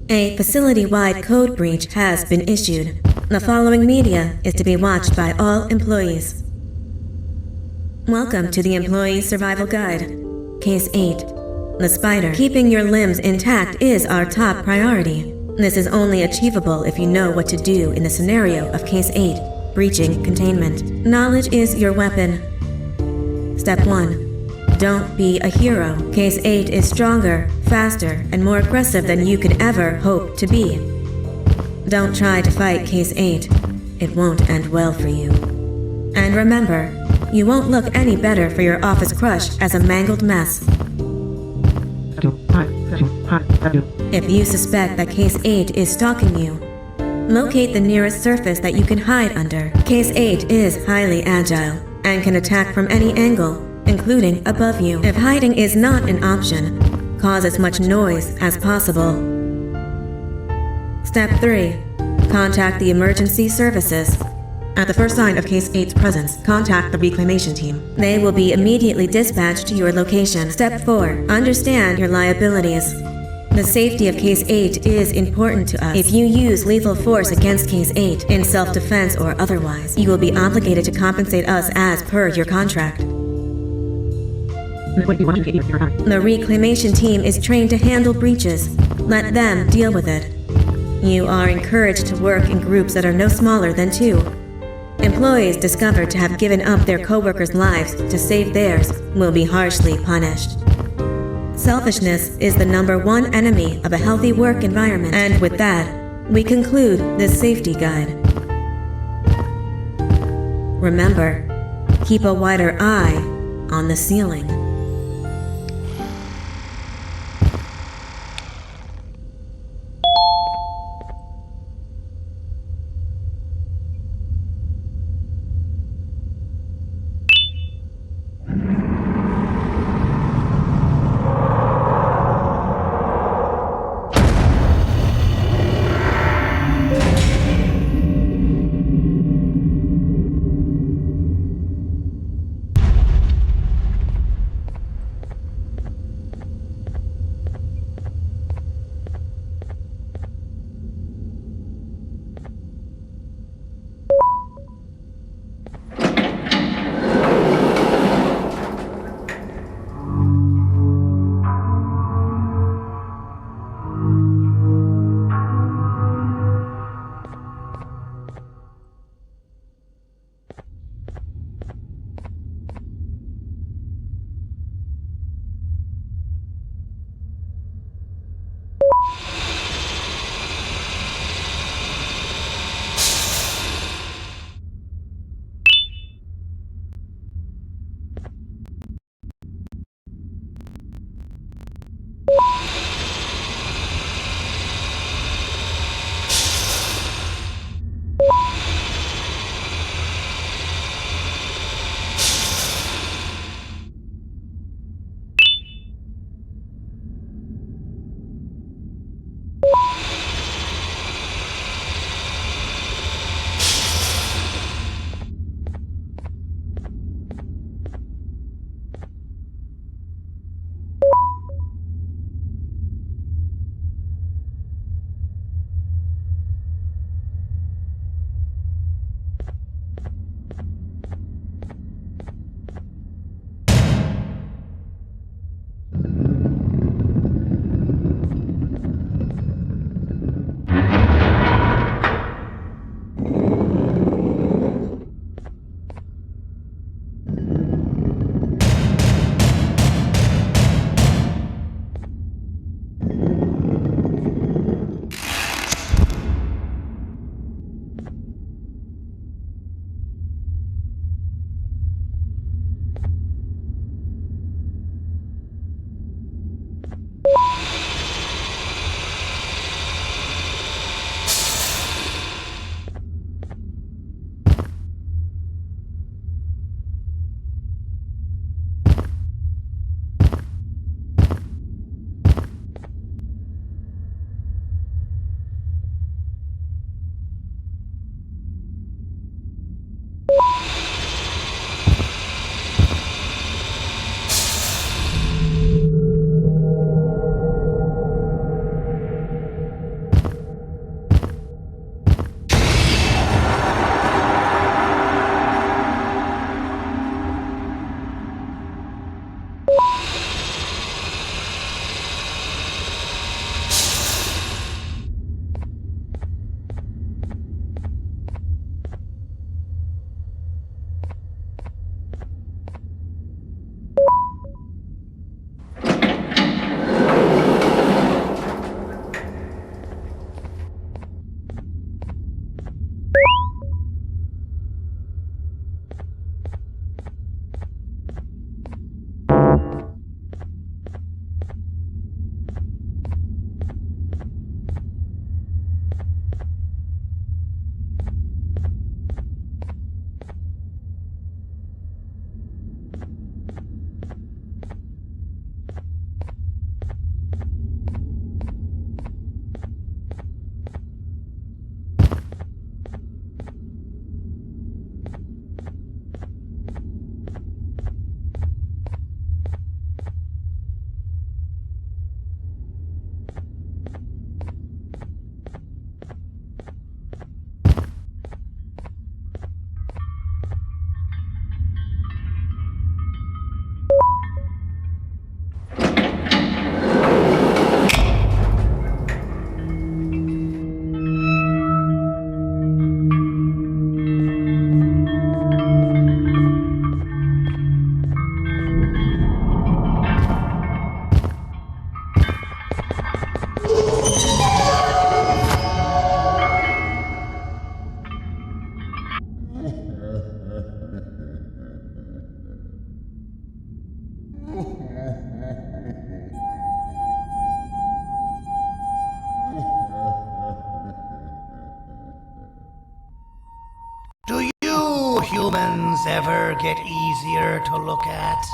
A facility-wide code breach has been issued. The following media is to be watched by all employees. Welcome to the Employee Survival Guide. Case 8. The spider. Keeping your limbs intact is our top priority. This is only achievable if you know what to do in the scenario of Case 8, breaching containment. Knowledge is your weapon. Step 1. Don't be a hero. Case 8 is stronger, faster, and more aggressive than you could ever hope to be. Don't try to fight Case 8. It won't end well for you. And remember, you won't look any better for your office crush as a mangled mess. If you suspect that Case 8 is stalking you, locate the nearest surface that you can hide under. Case 8 is highly agile and can attack from any angle, including above you. If hiding is not an option, cause as much noise as possible. Step 3. Contact the emergency services. At the first sign of Case 8's presence, contact the reclamation team. They will be immediately dispatched to your location. Step 4. Understand your liabilities. The safety of Case 8 is important to us. If you use lethal force against Case 8, in self-defense or otherwise, you will be obligated to compensate us as per your contract. The reclamation team is trained to handle breaches. Let them deal with it. You are encouraged to work in groups that are no smaller than 2. Employees discovered to have given up their co-workers' lives to save theirs will be harshly punished. Selfishness is the #1 enemy of a healthy work environment. And with that, we conclude this safety guide. Remember, keep a wider eye on the ceiling. humans ever get easier to look at?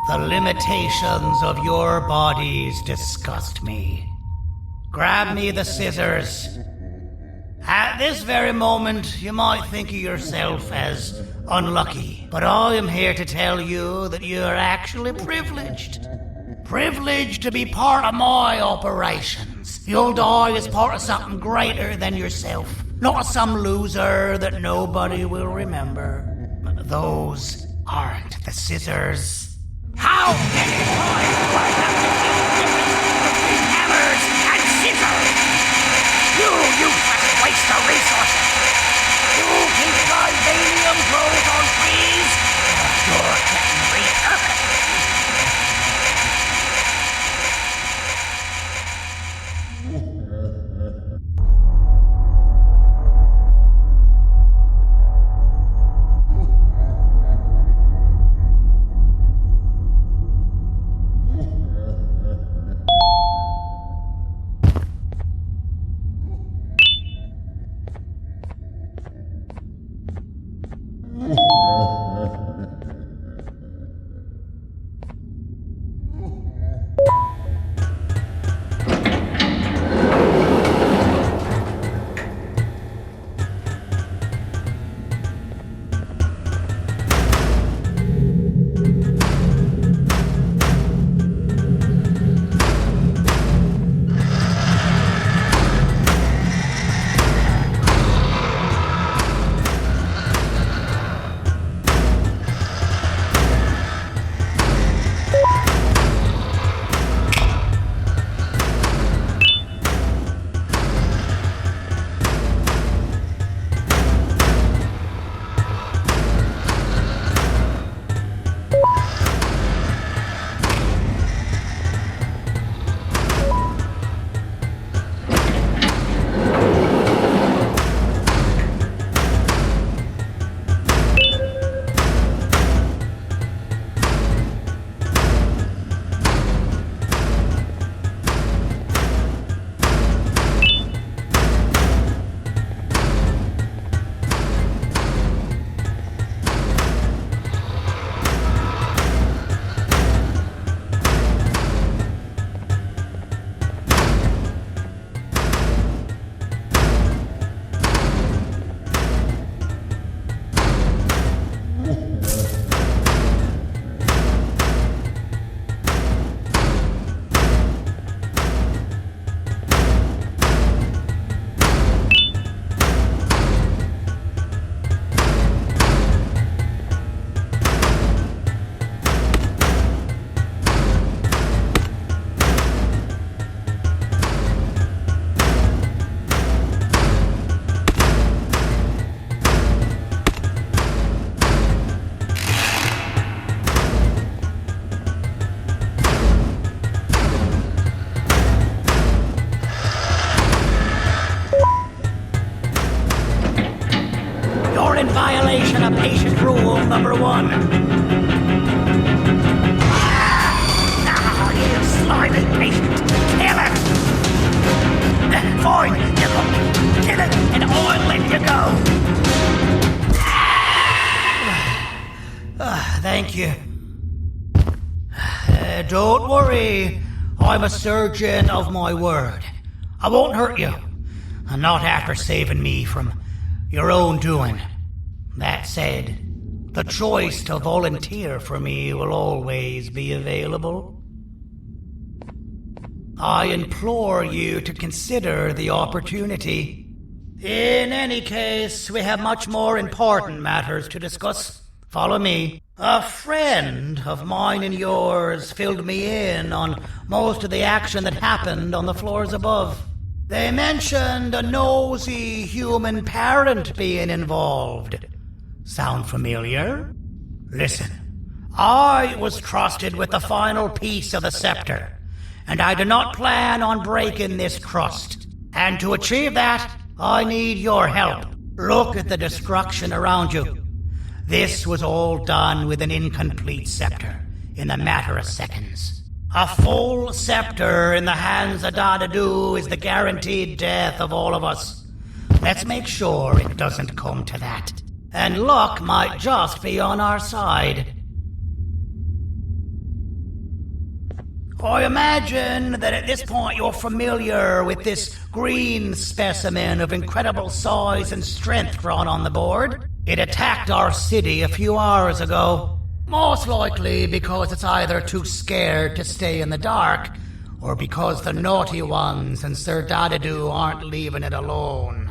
The limitations of your bodies disgust me. Grab me the scissors. At this very moment, you might think of yourself as unlucky, but I am here to tell you that you are actually privileged. Privileged to be part of my operations. You'll die as part of something greater than yourself, not some loser that nobody will remember. Those aren't the scissors. How many times do I have to keep the difference between hammers and scissors? You useless waste of resources. You keep vibranium grows on trees. You're getting repurposed. Violation of patient rule number 1. Ah, you slimy patient. Kill it! Fine, you go. Kill it, and I'll let you go. Thank you. Don't worry. I'm a surgeon of my word. I won't hurt you. Not after saving me from your own doing. That said, the choice to volunteer for me will always be available. I implore you to consider the opportunity. In any case, we have much more important matters to discuss. Follow me. A friend of mine and yours filled me in on most of the action that happened on the floors above. They mentioned a nosy human parent being involved. Sound familiar? Listen, I was trusted with the final piece of the scepter, and I do not plan on breaking this trust. And to achieve that, I need your help. Look at the destruction around you. This was all done with an incomplete scepter in a matter of seconds. A full scepter in the hands of Dadadu is the guaranteed death of all of us. Let's make sure it doesn't come to that. and luck might just be on our side. I imagine that at this point you're familiar with this green specimen of incredible size and strength drawn on the board. It attacked our city a few hours ago. Most likely because it's either too scared to stay in the dark, or because the naughty ones and Sir Dadadoo aren't leaving it alone.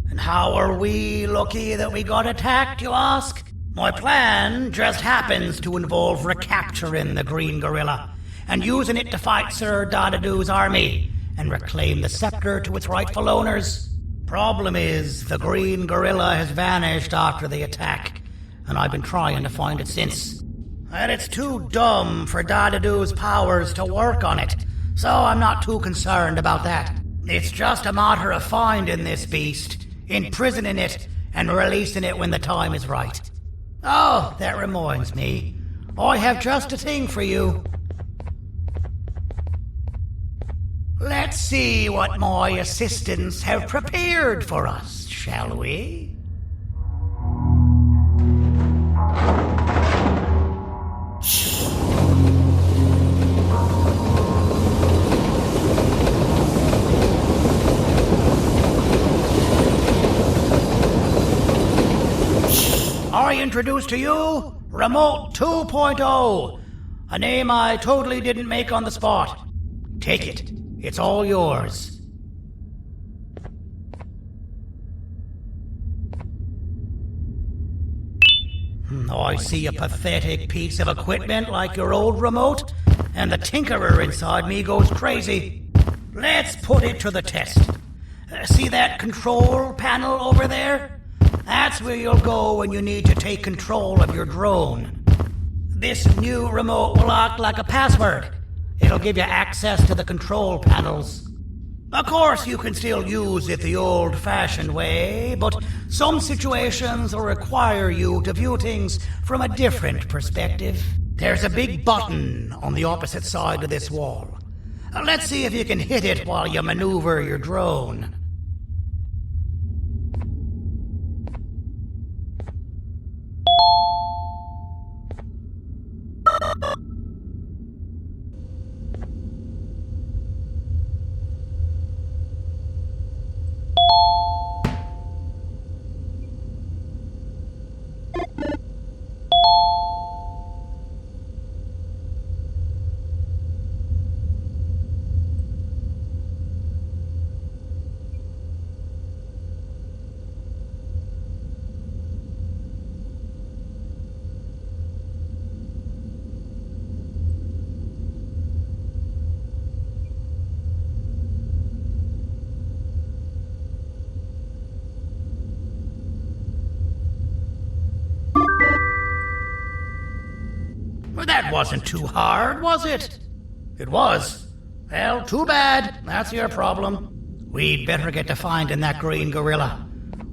And how are we lucky that we got attacked, you ask? My plan just happens to involve recapturing the green gorilla and using it to fight Sir Dadadoo's army and reclaim the scepter to its rightful owners. Problem is, the green gorilla has vanished after the attack, and I've been trying to find it since. And it's too dumb for Dadadoo's powers to work on it, so I'm not too concerned about that. It's just a matter of finding this beast, imprisoning it, and releasing it when the time is right. Oh, that reminds me. I have just a thing for you. Let's see what my assistants have prepared for us, shall we? I introduce to you Remote 2.0, a name I totally didn't make on the spot. Take it. It's all yours. I see a pathetic piece of equipment like your old remote, and the tinkerer inside me goes crazy. Let's put it to the test. See that control panel over there? That's where you'll go when you need to take control of your drone. This new remote will act like a password. It'll give you access to the control panels. Of course, you can still use it the old-fashioned way, but some situations will require you to view things from a different perspective. There's a big button on the opposite side of this wall. Let's see if you can hit it while you maneuver your drone. Well, that wasn't too hard, was it? It was. Well, too bad. That's your problem. We'd better get to finding that green gorilla.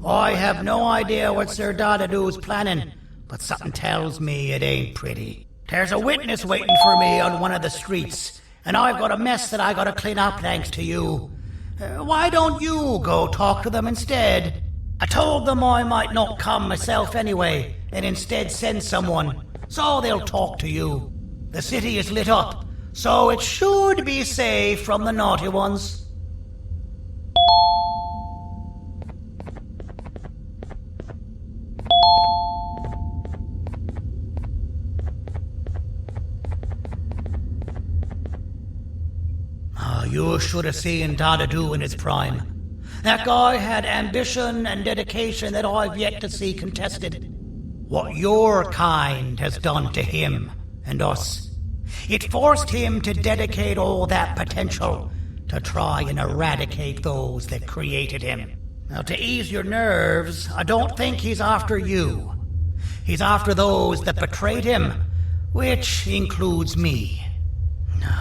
I have no idea what Sir Dadadoo's planning, but something tells me it ain't pretty. There's a witness waiting for me on one of the streets, and I've got a mess that I gotta clean up thanks to you. Why don't you go talk to them instead? I told them I might not come myself anyway, and instead send someone, so they'll talk to you. The city is lit up, so it should be safe from the naughty ones. You should have seen Dadadoo in his prime. That guy had ambition and dedication that I've yet to see contested. What your kind has done to him and us, it forced him to dedicate all that potential to try and eradicate those that created him. Now, to ease your nerves, I don't think he's after you. He's after those that betrayed him, which includes me.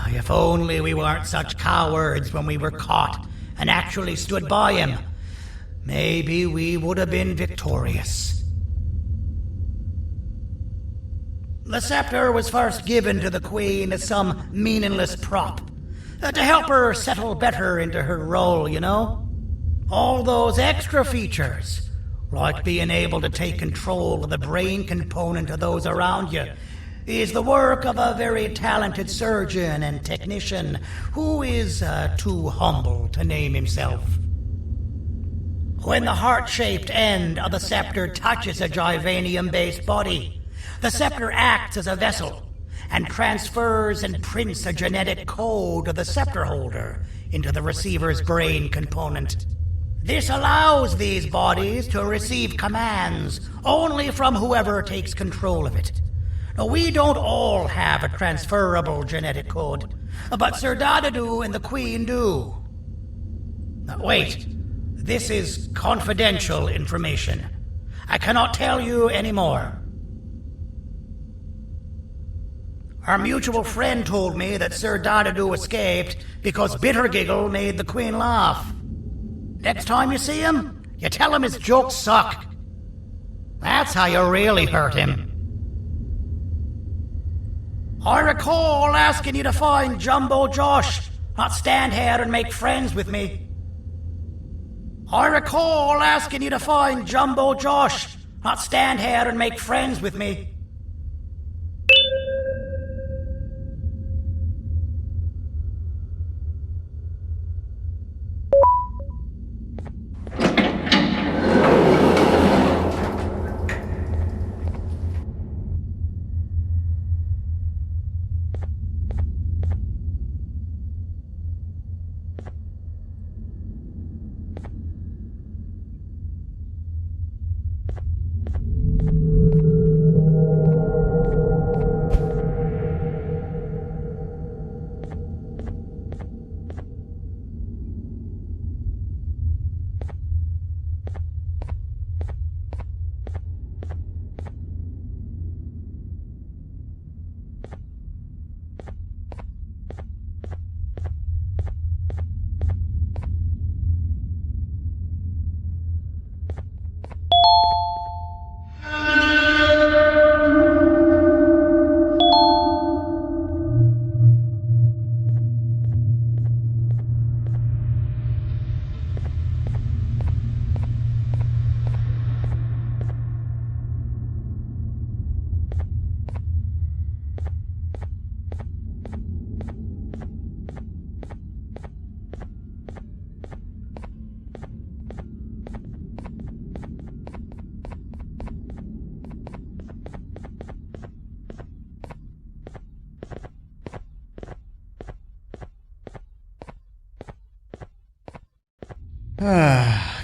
If only we weren't such cowards when we were caught and actually stood by him, maybe we would have been victorious. The scepter was first given to the Queen as some meaningless prop, to help her settle better into her role, you know? All those extra features, like being able to take control of the brain component of those around you, is the work of a very talented surgeon and technician who is too humble to name himself. When the heart-shaped end of the scepter touches a givanium-based body, the scepter acts as a vessel and transfers and prints a genetic code of the scepter holder into the receiver's brain component. This allows these bodies to receive commands only from whoever takes control of it. Now, we don't all have a transferable genetic code, but Sir Dadadu and the Queen do. Now, wait, this is confidential information. I cannot tell you any more. Our mutual friend told me that Sir Dadadu escaped because Bittergiggle made the Queen laugh. Next time you see him, you tell him his jokes suck. That's how you really hurt him. I recall asking you to find Jumbo Josh, not stand here and make friends with me. I recall asking you to find Jumbo Josh, not stand here and make friends with me.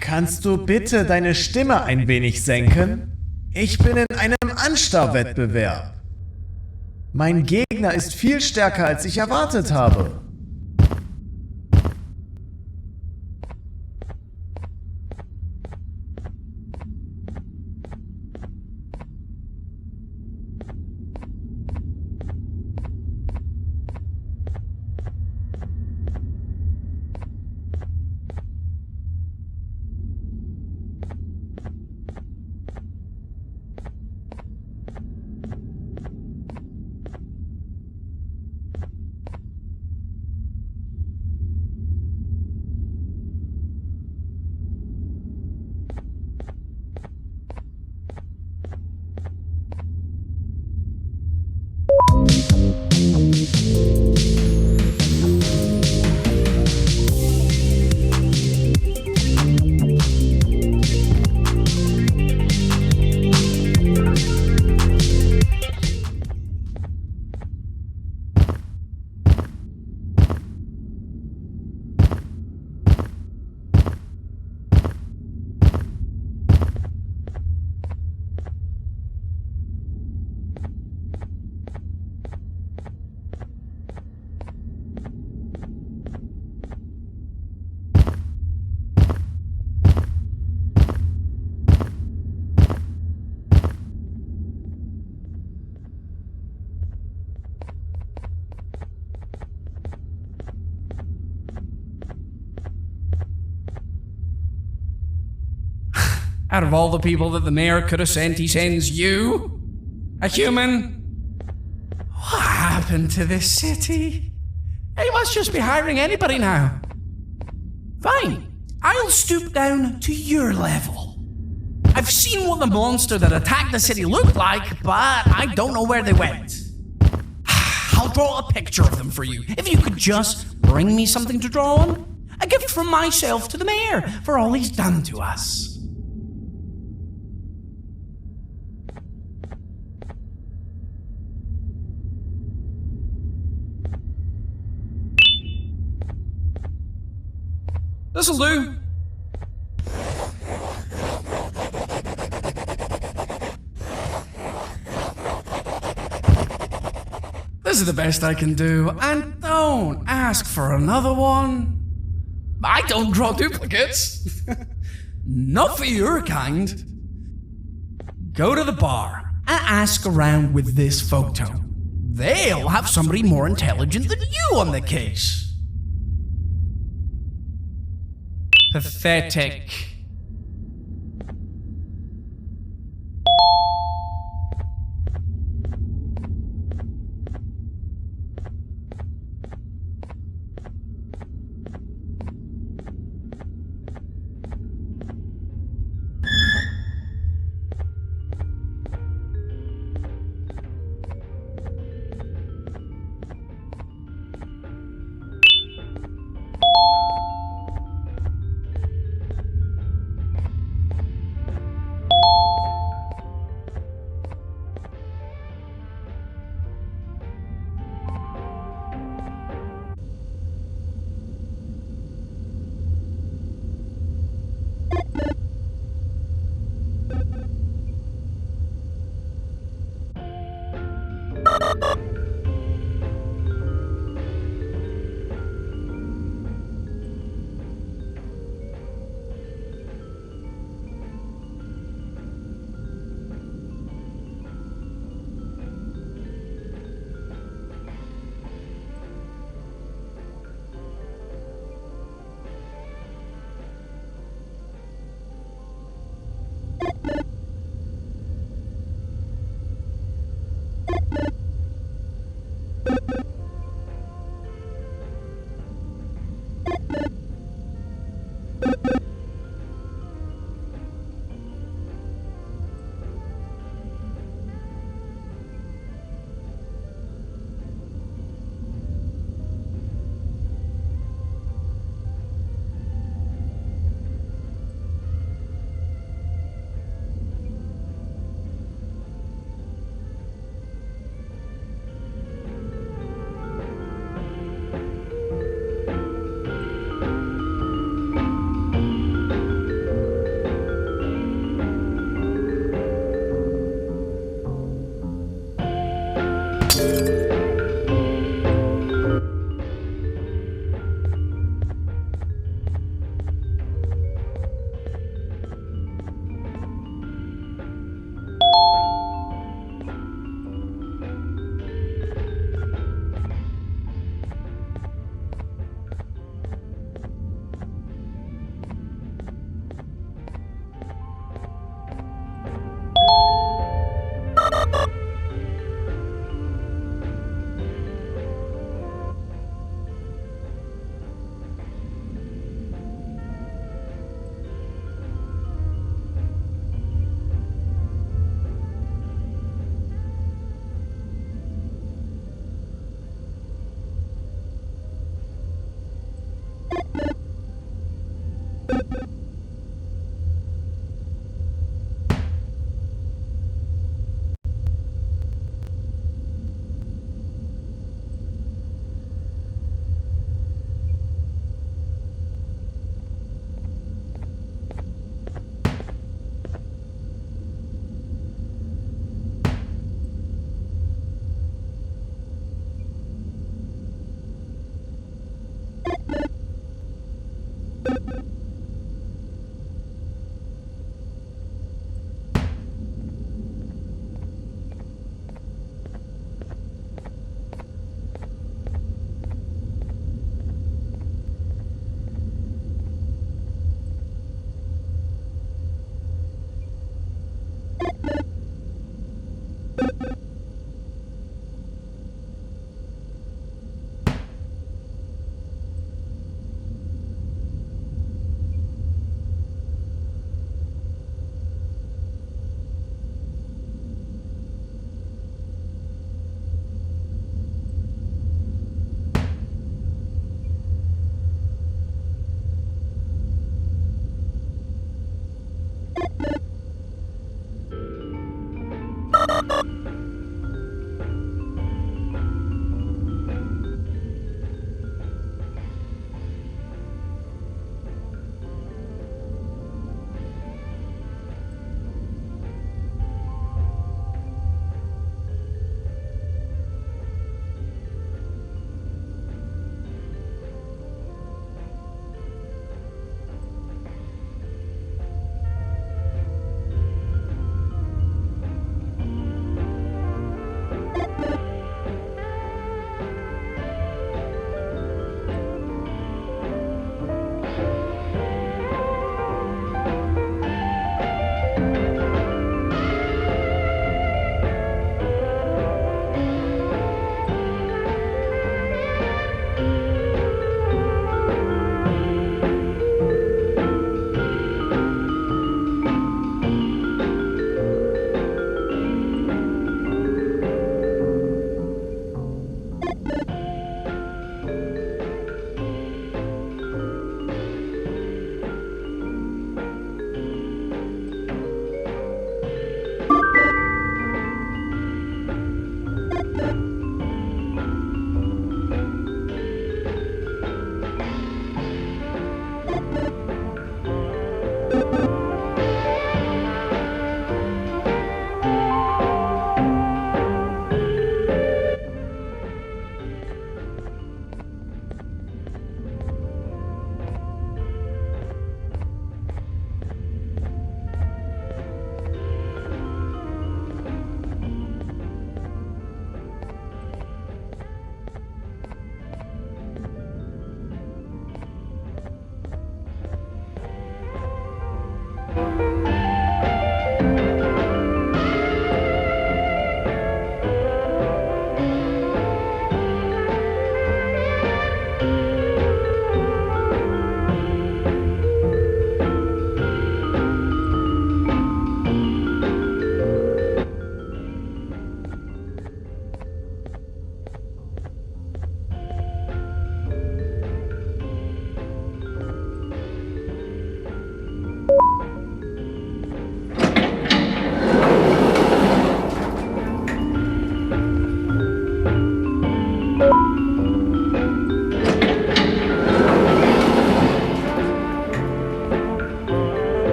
Kannst du bitte deine Stimme ein wenig senken? Ich bin in einem Anstarrwettbewerb. Mein Gegner ist viel stärker, als ich erwartet habe. Out of all the people that the mayor could have sent, he sends you? A human? What happened to this city? He must just be hiring anybody now. Fine, I'll stoop down to your level. I've seen what the monster that attacked the city looked like, but I don't know where they went. I'll draw a picture of them for you, if you could just bring me something to draw on. A gift from myself to the mayor for all he's done to us. This'll do. This is the best I can do, and don't ask for another one. I don't draw duplicates. Not for your kind. Go to the bar and ask around with this photo. They'll have somebody more intelligent than you on the case. Pathetic.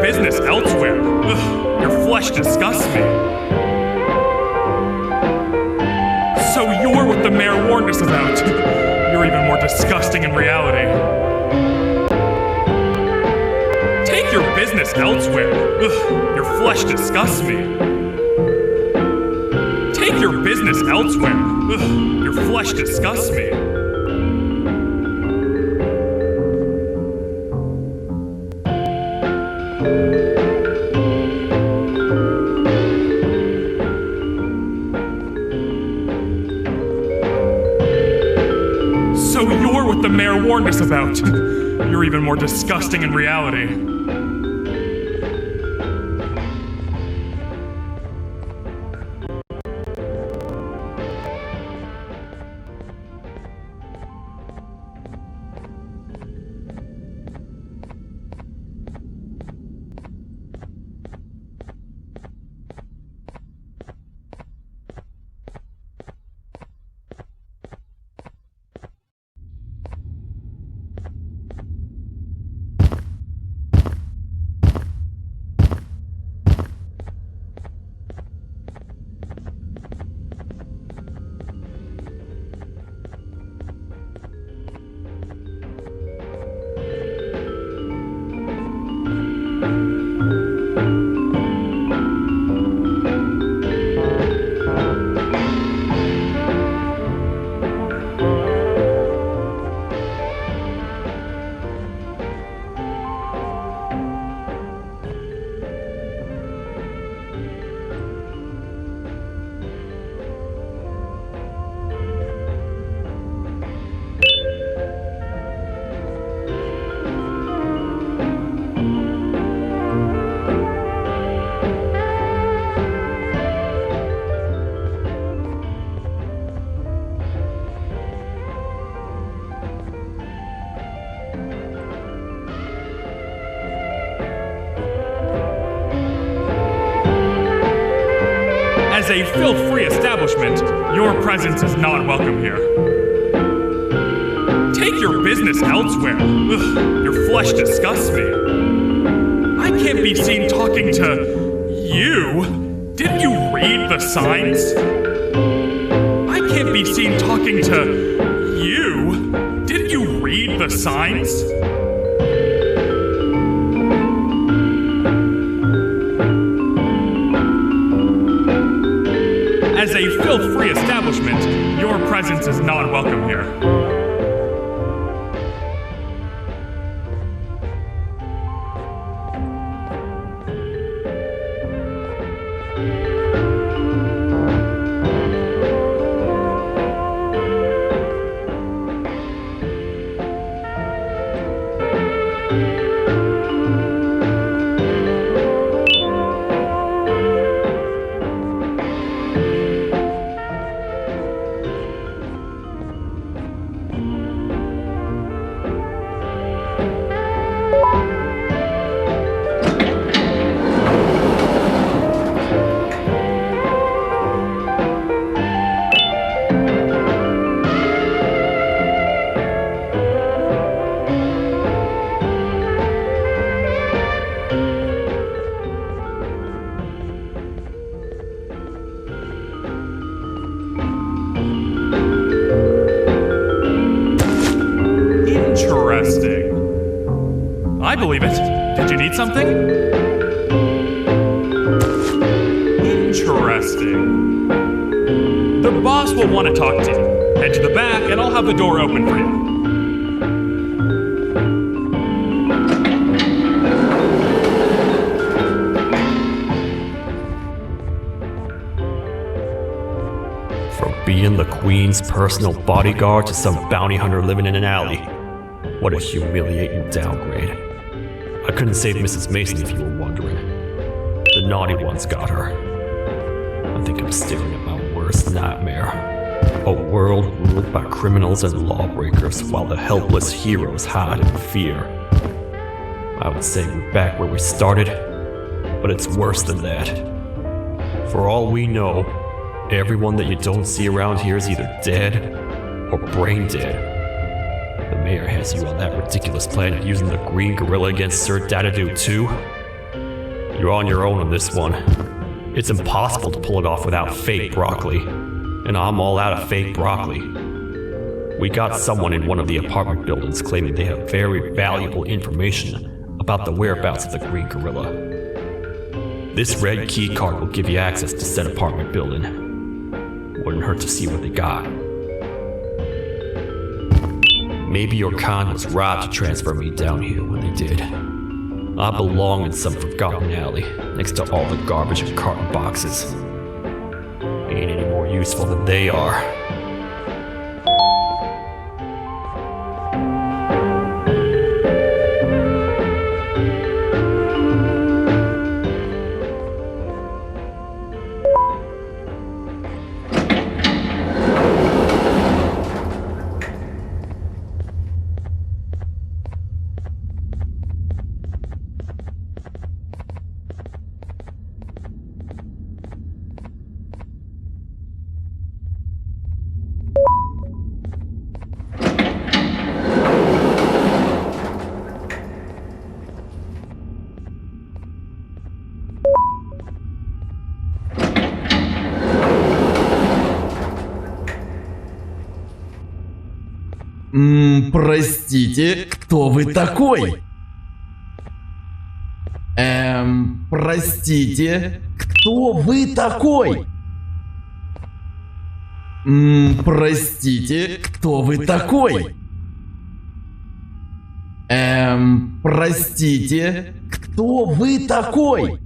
business elsewhere. Ugh, your flesh disgusts me. So you're what the mayor warned us about. You're even more disgusting in reality. Take your business elsewhere. Ugh, your flesh disgusts me. Take your business elsewhere. Ugh, your flesh disgusts me. the mayor warned us about. You're even more disgusting in reality. As a filth-free establishment, your presence is not welcome here. Take your business elsewhere. Ugh, your flesh disgusts me. I can't be seen talking to you. Didn't you read the signs? I can't be seen talking to you. Didn't you read the signs? As a filth-free establishment, your presence is not welcome here. I believe it. Did you need something? Interesting. The boss will want to talk to you. Head to the back and I'll have the door open for you. From being the Queen's personal bodyguard to some bounty hunter living in an alley. What a humiliating downgrade. I couldn't save Mrs. Mason if you were wondering. The naughty ones got her. I think I'm staring at my worst nightmare. A world ruled by criminals and lawbreakers while the helpless heroes hide in fear. I would say we're back where we started, but it's worse than that. For all we know, everyone that you don't see around here is either dead or brain dead. The mayor has you on that ridiculous plan of using the green gorilla against Sir Dadadoo too? You're on your own on this one. It's impossible to pull it off without fake broccoli. And I'm all out of fake broccoli. We got someone in one of the apartment buildings claiming they have very valuable information about the whereabouts of the green gorilla. This red key card will give you access to said apartment building. Wouldn't hurt to see what they got. Maybe your con was right to transfer me down here when they did. I belong in some forgotten alley, next to all the garbage and carton boxes. Ain't any more useful than they are. Простите, кто вы такой? Простите, кто вы такой? Простите, кто вы такой? Простите, кто вы такой?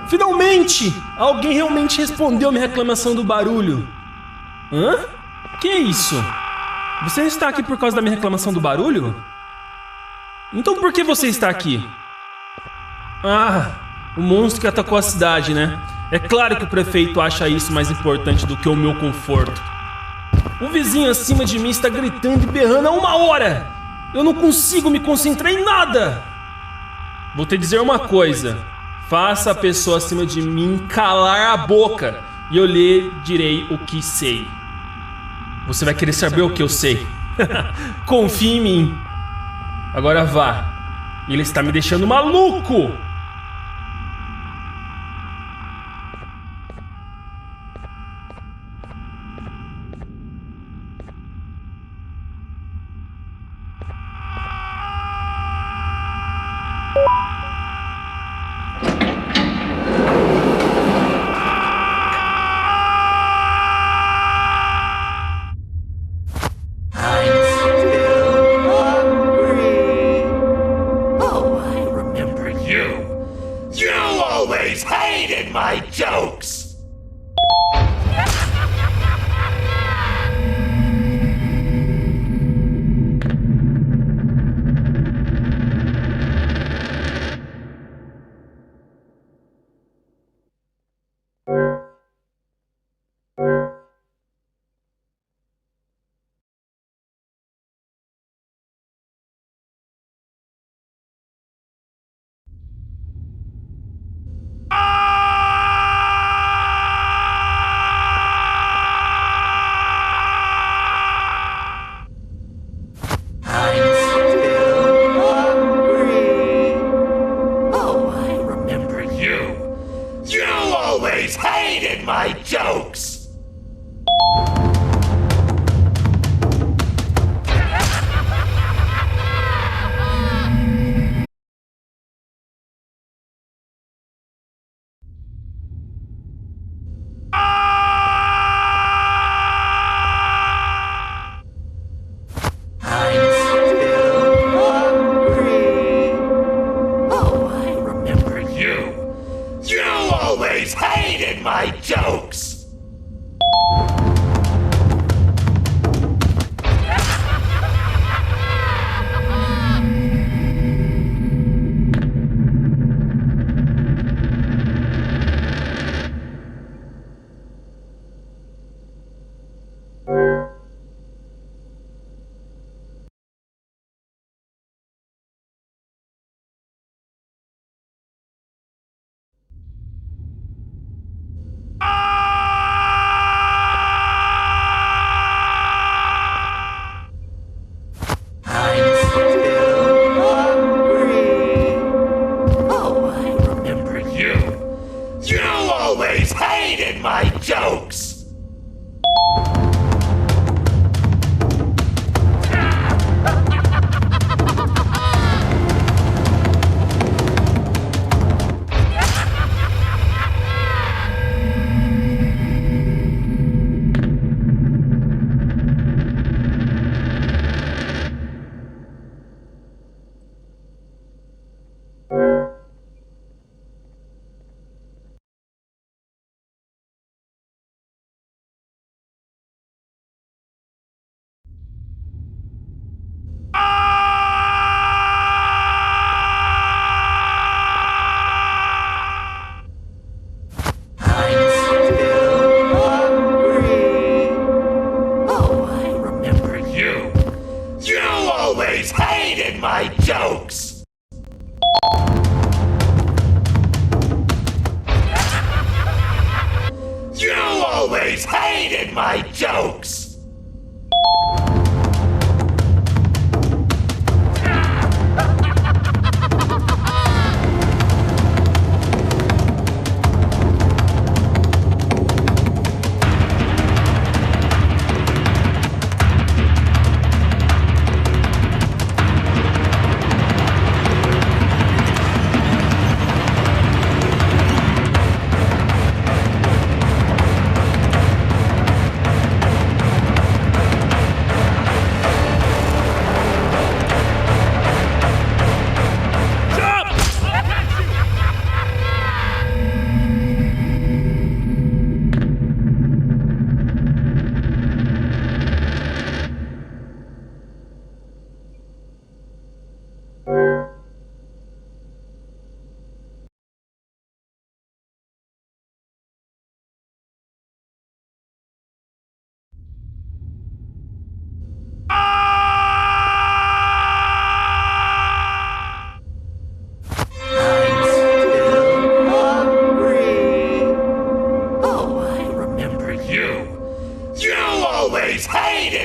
Finalmente! Alguém realmente respondeu minha reclamação do barulho. Hã? Que é isso? Você está aqui por causa da minha reclamação do barulho? Então por que você está aqui? Ah, o monstro que atacou a cidade, né? É claro que o prefeito acha isso mais importante do que o meu conforto. O vizinho acima de mim está gritando e berrando há 1 hora! Eu não consigo me concentrar em nada! Vou te dizer uma coisa. Faça a pessoa acima de mim calar a boca e eu lhe direi o que sei. Você vai querer saber o que eu sei. Confie em mim. Agora vá. Ele está me deixando maluco. hated my jokes!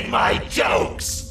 My jokes!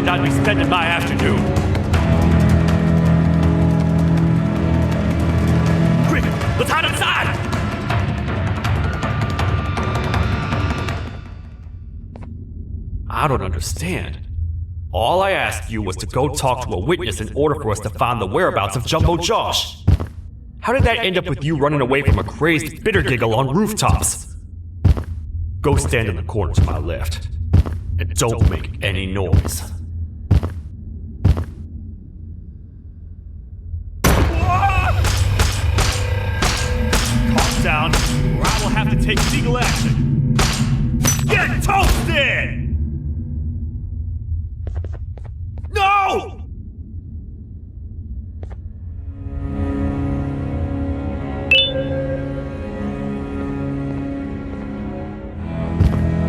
I'd be spending my afternoon. Quick, let's hide inside! I don't understand. All I asked you was to go talk to a witness in order for us to find the whereabouts of Jumbo Josh. How did that end up with you running away from a crazed bitter giggle on rooftops? Go stand in the corner to my left. And don't make any noise. Calm down, or I will have to take legal action. Get toasted! No!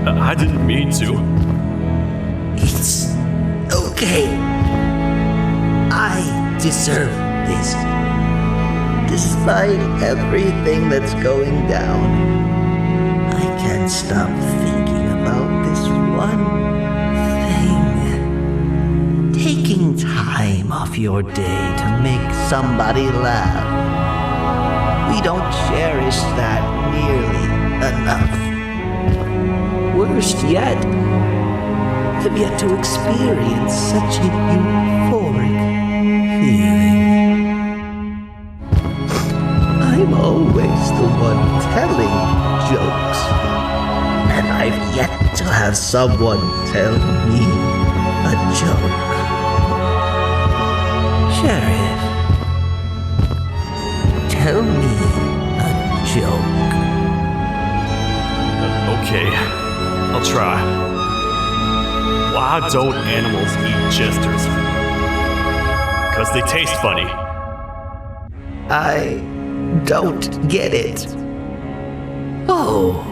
I didn't mean to. It's okay. I deserve this. Despite everything that's going down, I can't stop thinking about this one thing. Taking time off your day to make somebody laugh. We don't cherish that nearly enough. Worst yet, I've yet to experience such a euphoric feeling. I'm always the one telling jokes, and I've yet to have someone tell me a joke. Sheriff, tell me a joke. Okay. I'll try. Why don't animals eat jesters? 'Cause they taste funny. I don't get it. Oh,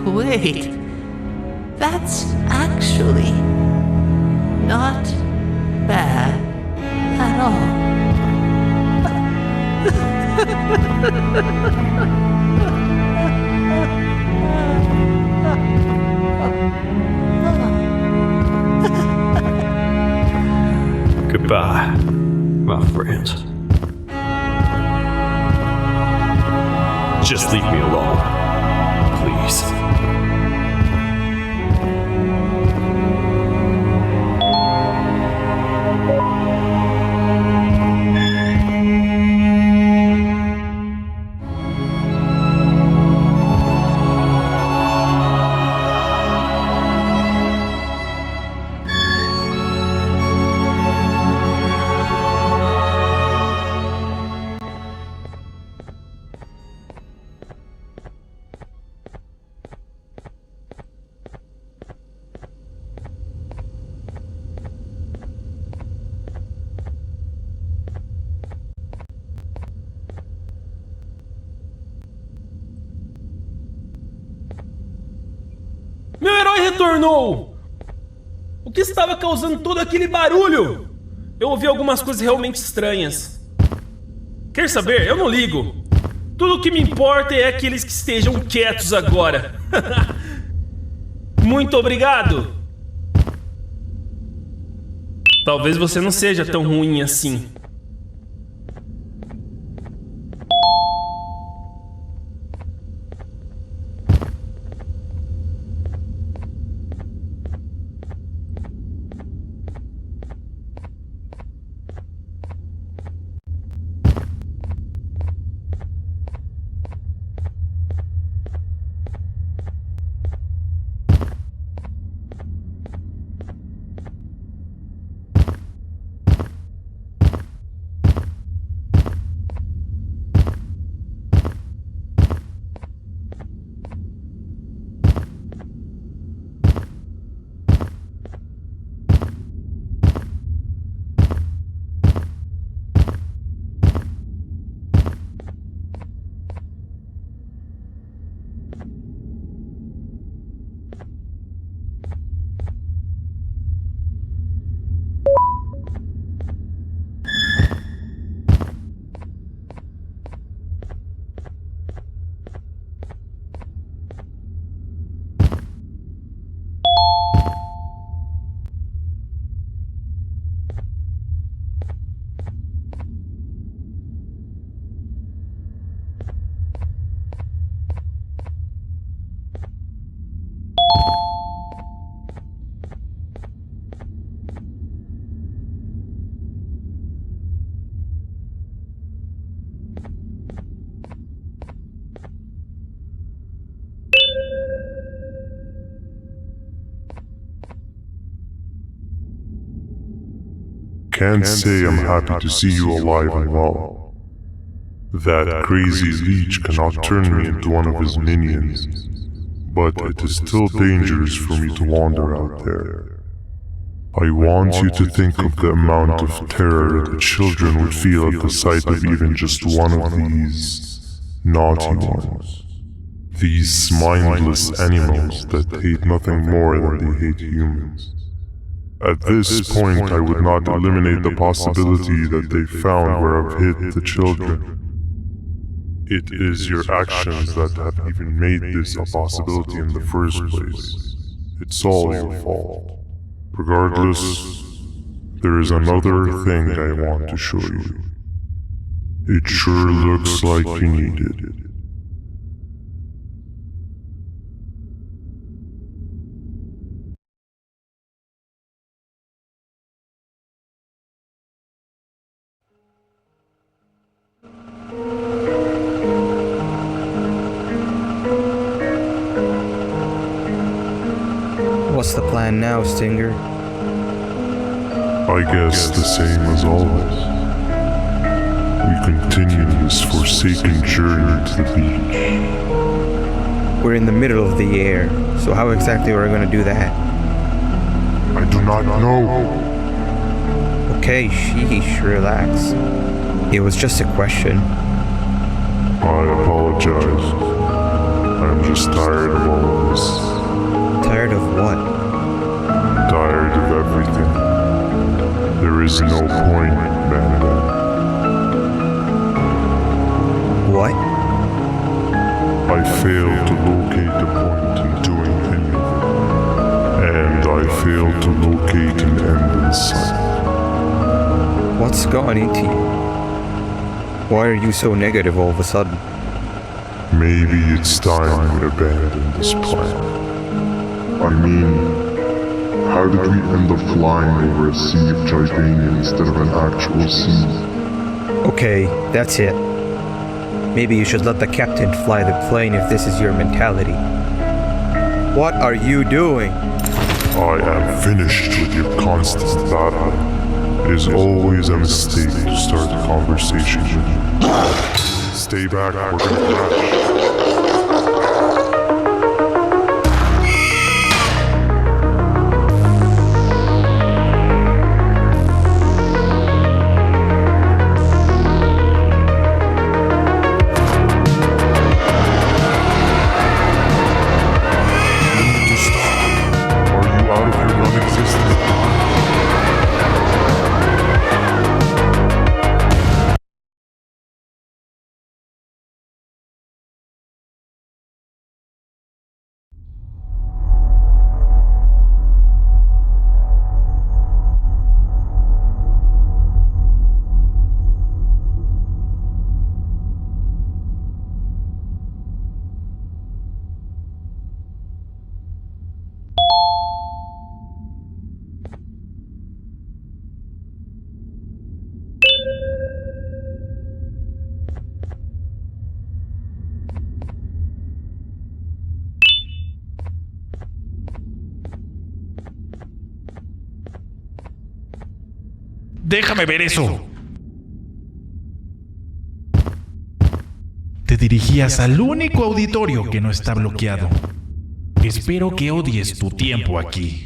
wait. That's actually not bad at all. Goodbye, my friend. Just leave me alone, please. retornou? O que estava causando todo aquele barulho? Eu ouvi algumas coisas realmente estranhas. Quer saber? Eu não ligo. Tudo o que me importa é aqueles que estejam quietos agora. Muito obrigado. Talvez você não seja tão ruim assim. Can't say I'm happy to see you alive and well. That crazy leech cannot turn me into one of his minions, but it is still dangerous for me to wander out there. I want you to think of the amount of terror that children would feel at the sight of even just one of these naughty ones. These mindless animals that hate nothing more than they hate humans. At this point, I would not eliminate the possibility that they found where I've hid the children. It is your actions that have even made this a possibility in the first place. It's all your fault. Regardless, there is another thing I want to show you. It sure looks like you need it. What's the plan now, Stinger? I guess the same as always. We continue this forsaken journey to the beach. We're in the middle of the air, so how exactly are we going to do that? I do not know. Okay, sheesh, relax. It was just a question. I apologize. I'm just tired of all of this. Tired of what? Tired of everything. There is no point, Banban. What? I failed to locate a point in doing anything. And I failed to locate an end in sight. What's gone into you? Why are you so negative all of a sudden? Maybe it's time we abandon this plan. I mean, how did we end up flying over a sea of Jordania instead of an actual sea? Okay, that's it. Maybe you should let the captain fly the plane if this is your mentality. What are you doing? I am finished with your constant battle. It is always a mistake to start a conversation. Stay back, we're gonna crash. Déjame ver eso. Te dirigías al único auditorio que no está bloqueado. Espero que odies tu tiempo aquí.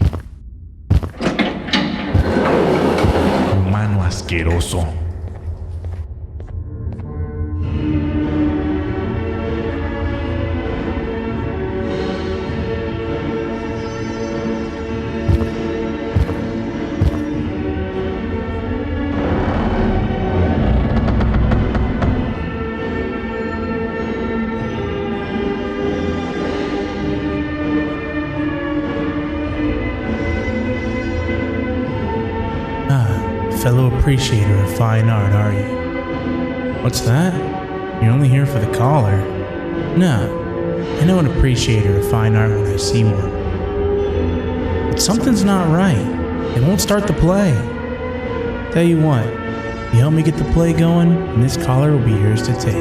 Humano asqueroso. Fellow appreciator of fine art, are you? What's that? You're only here for the collar? No, I know an appreciator of fine art when I see one. But something's not right. They won't start the play. Tell you what, you help me get the play going, and this collar will be yours to take.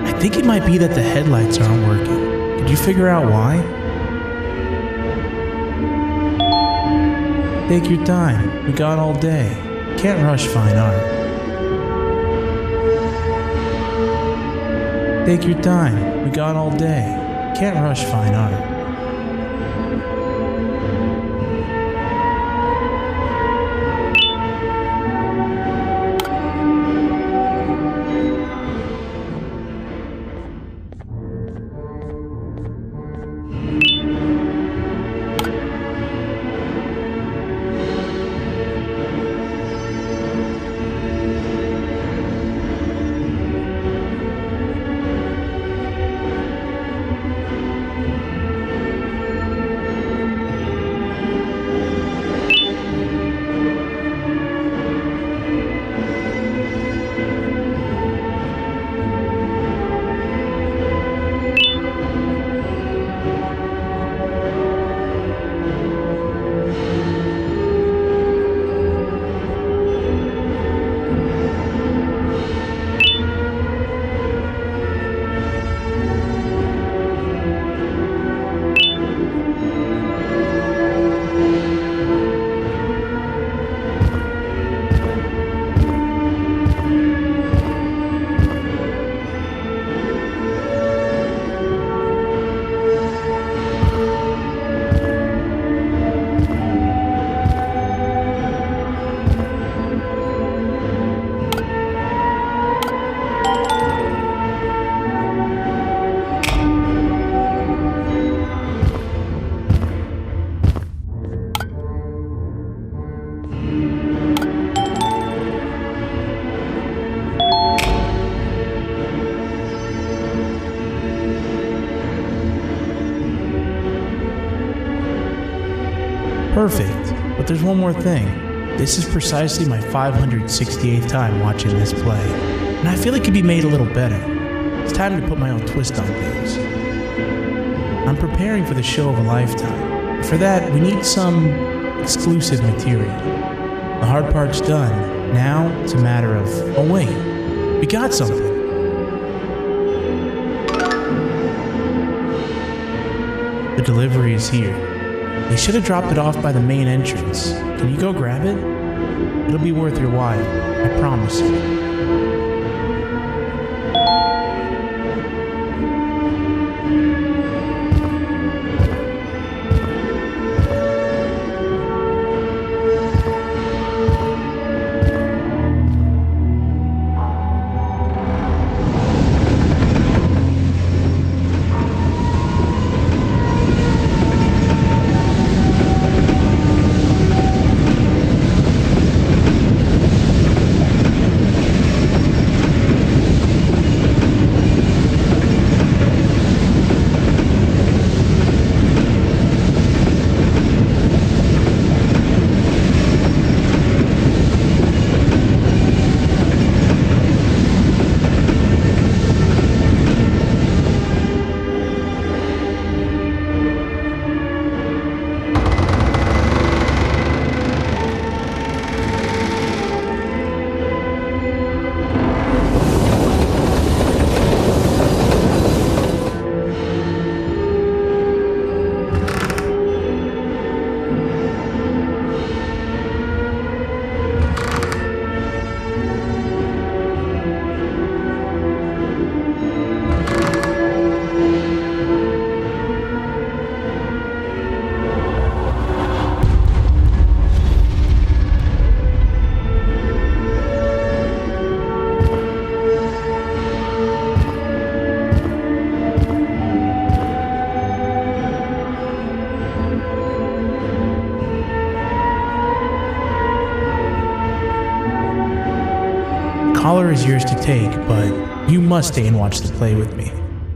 I think it might be that the headlights aren't working. Could you figure out why? Take your time. We got all day. Can't rush fine art. Take your time. We got all day. Can't rush fine art. Perfect, but there's one more thing. This is precisely my 568th time watching this play, and I feel it could be made a little better. It's time to put my own twist on things. I'm preparing for the show of a lifetime. For that, we need some exclusive material. The hard part's done. Now it's a matter of, oh wait, we got something. The delivery is here. They should have dropped it off by the main entrance. Can you go grab it? It'll be worth your while, I promise you. collar is yours to take, but you must stay and watch the play with me.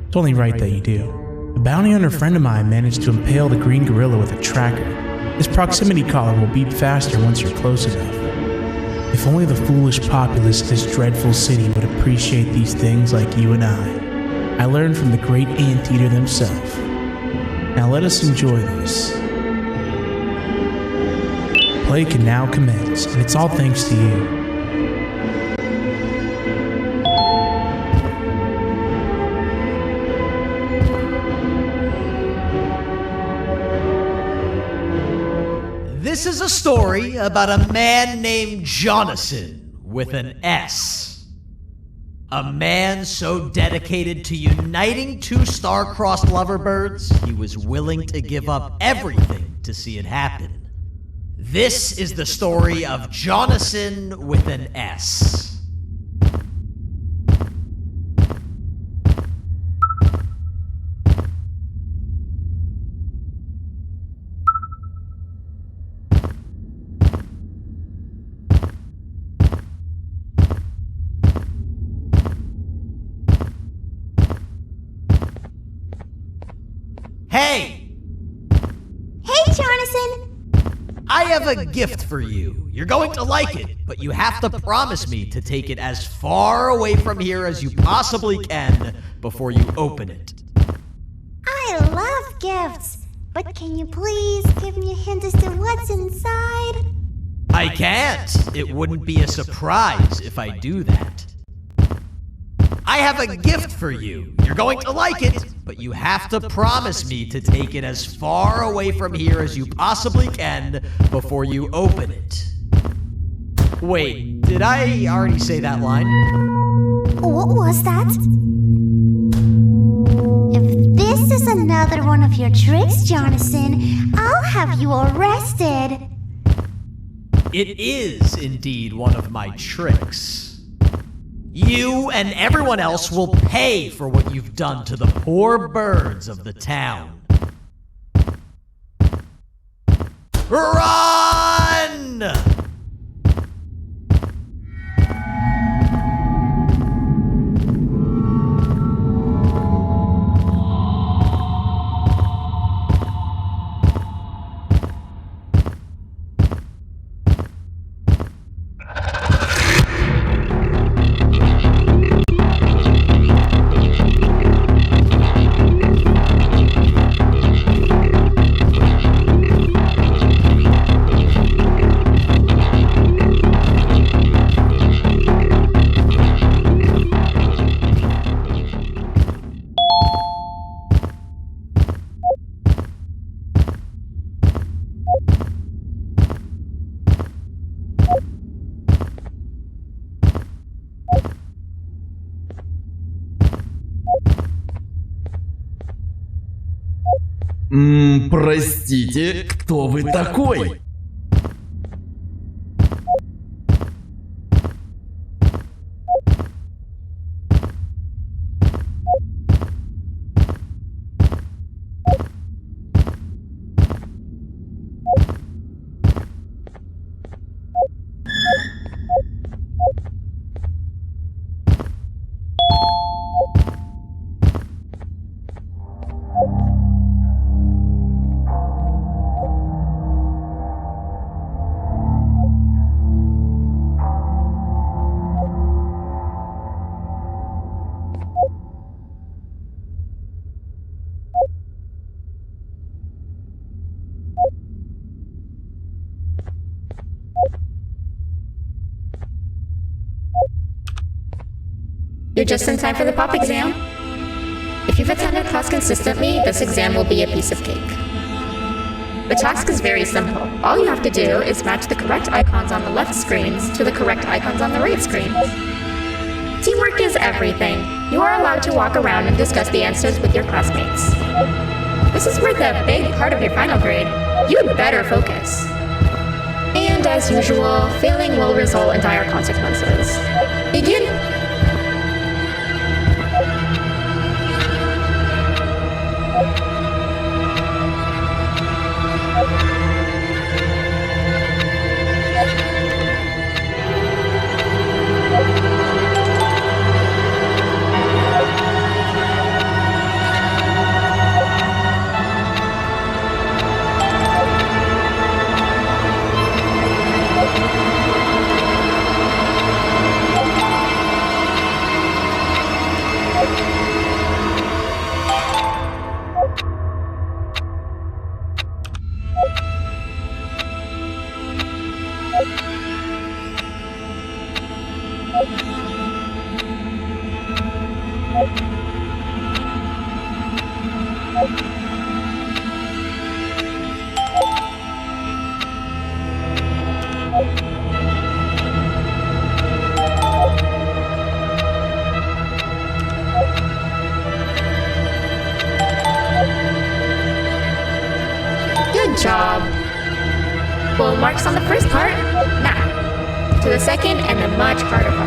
It's only right that you do. A bounty hunter friend of mine managed to impale the green gorilla with a tracker. This proximity collar will beep faster once you're close enough. If only the foolish populace of this dreadful city would appreciate these things like you and I learned from the great anteater themselves. Now let us enjoy this. Play can now commence, and it's all thanks to you. This is a story about a man named Jonathan with an S. A man so dedicated to uniting two star-crossed loverbirds, he was willing to give up everything to see it happen. This is the story of Jonathan with an S. Hey! Hey, Jonathan! I have a gift for you. You're going to like it, but you have to promise me to take it as far away from here as you possibly can before you open it. I love gifts, but can you please give me a hint as to what's inside? I can't. It wouldn't be a surprise if I do that. I have a gift for you. You're going to like it, but you have to promise me to take it as far away from here as you possibly can before you open it. Wait, did I already say that line? What was that? If this is another one of your tricks, Jonathan, I'll have you arrested. It is indeed one of my tricks. You and everyone else will pay for what you've done to the poor birds of the town. Run! Простите, кто вы такой? You're just in time for the pop exam. If you've attended class consistently, this exam will be a piece of cake. The task is very simple. All you have to do is match the correct icons on the left screens to the correct icons on the right screens. Teamwork is everything. You are allowed to walk around and discuss the answers with your classmates. This is worth a big part of your final grade. You'd better focus. And as usual, failing will result in dire consequences. Begin! Good job. Full marks on the first part. Now, to the second and the much harder part.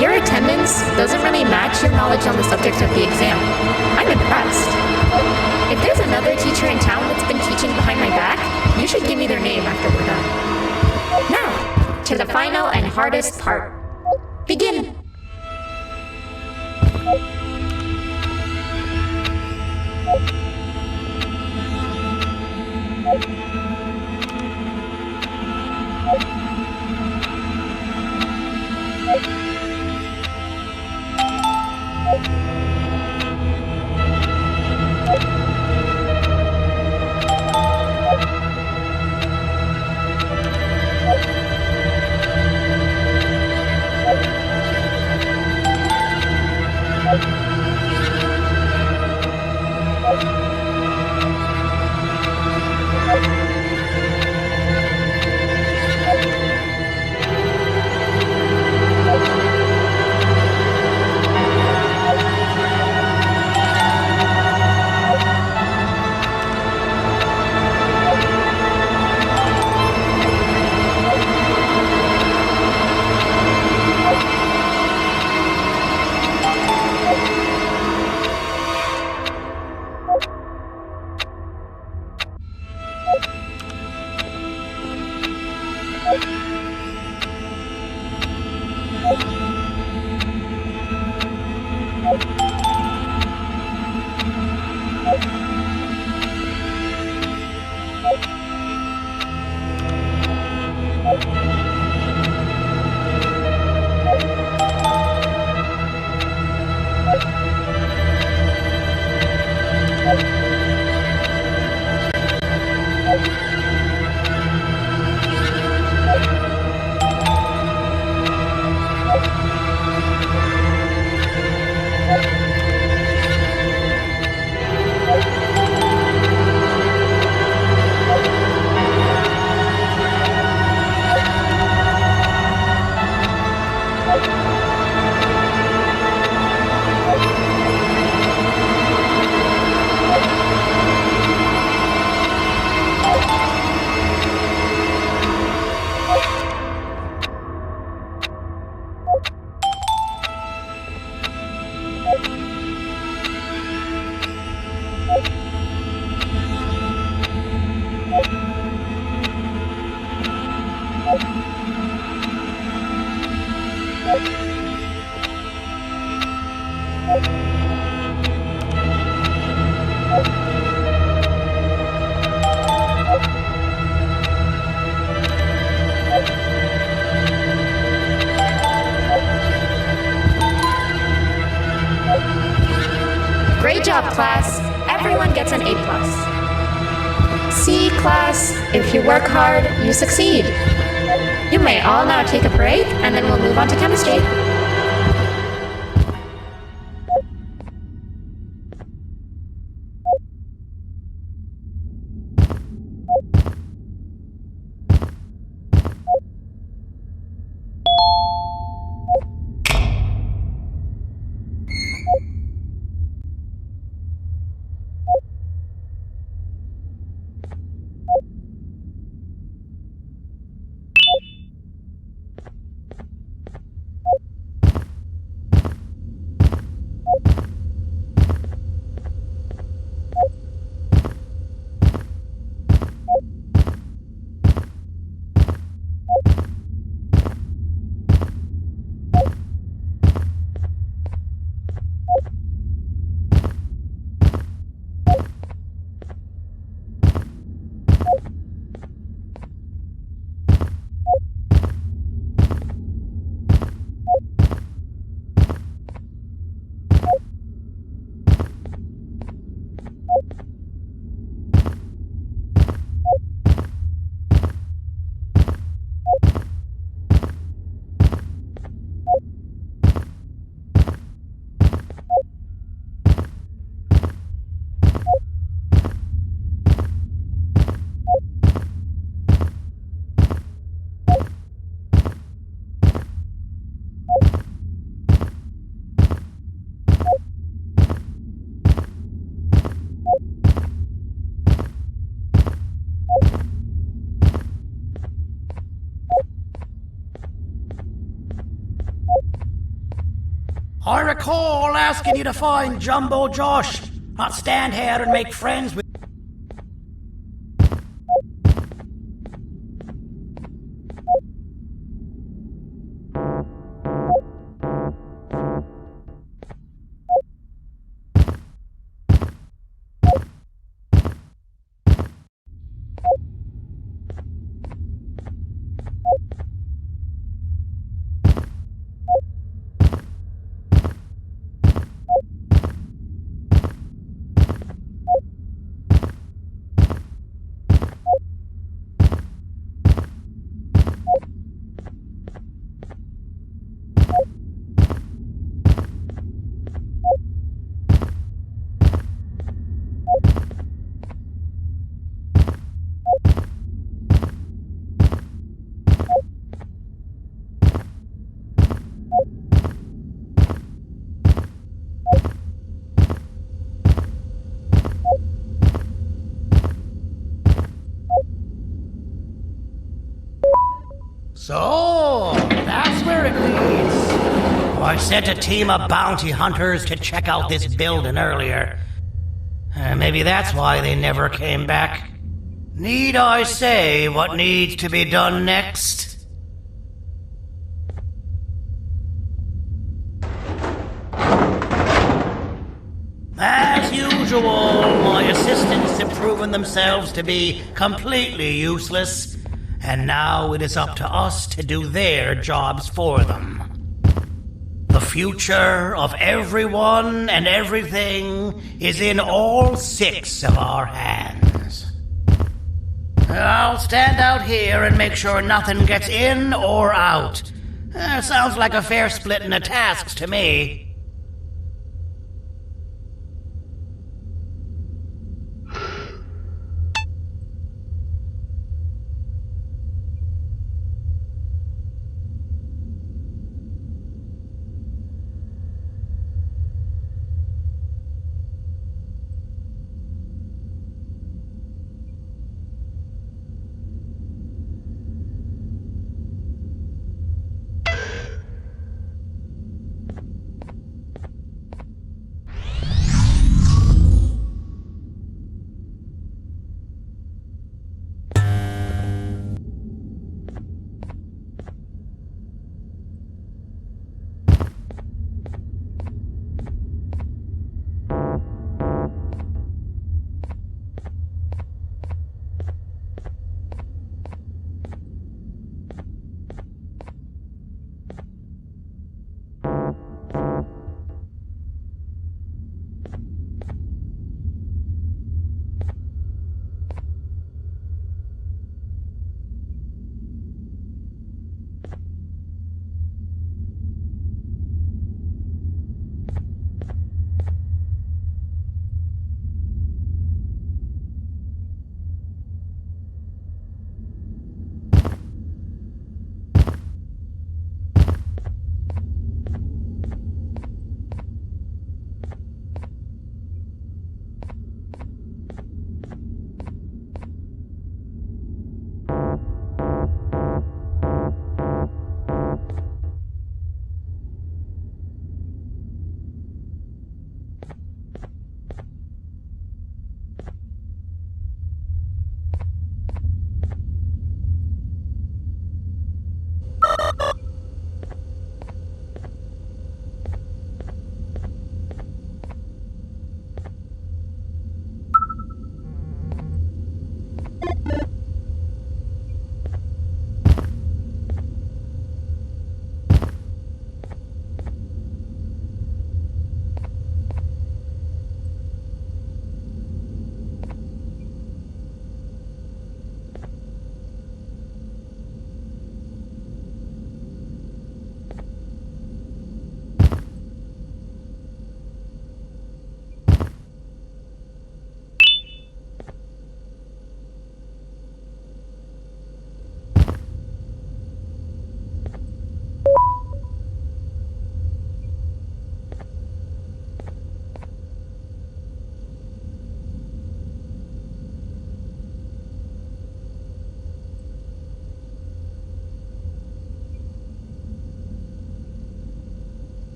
Your attendance doesn't really match your knowledge on the subject of the exam. I'm impressed. If there's another teacher in town that's been teaching behind my back, you should give me their name after we're done. Now, to the final and hardest part. Begin! Great job, class. Everyone gets an A+. C, class, if you work hard, you succeed. You may all now take a break, and then we'll move on to chemistry. I recall asking you to find Jumbo Josh, not stand here and make friends with. So, that's where it leads. I sent a team of bounty hunters to check out this building earlier. Maybe that's why they never came back. Need I say what needs to be done next? As usual, my assistants have proven themselves to be completely useless. And now it is up to us to do their jobs for them. The future of everyone and everything is in all 6 of our hands. I'll stand out here and make sure nothing gets in or out. Sounds like a fair splitting of tasks to me.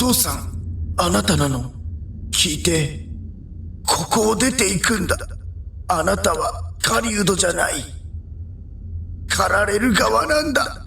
父さん、あなたなの。聞いて。ここを出ていくんだ。あなたは狩人じゃない。狩られる側なんだ。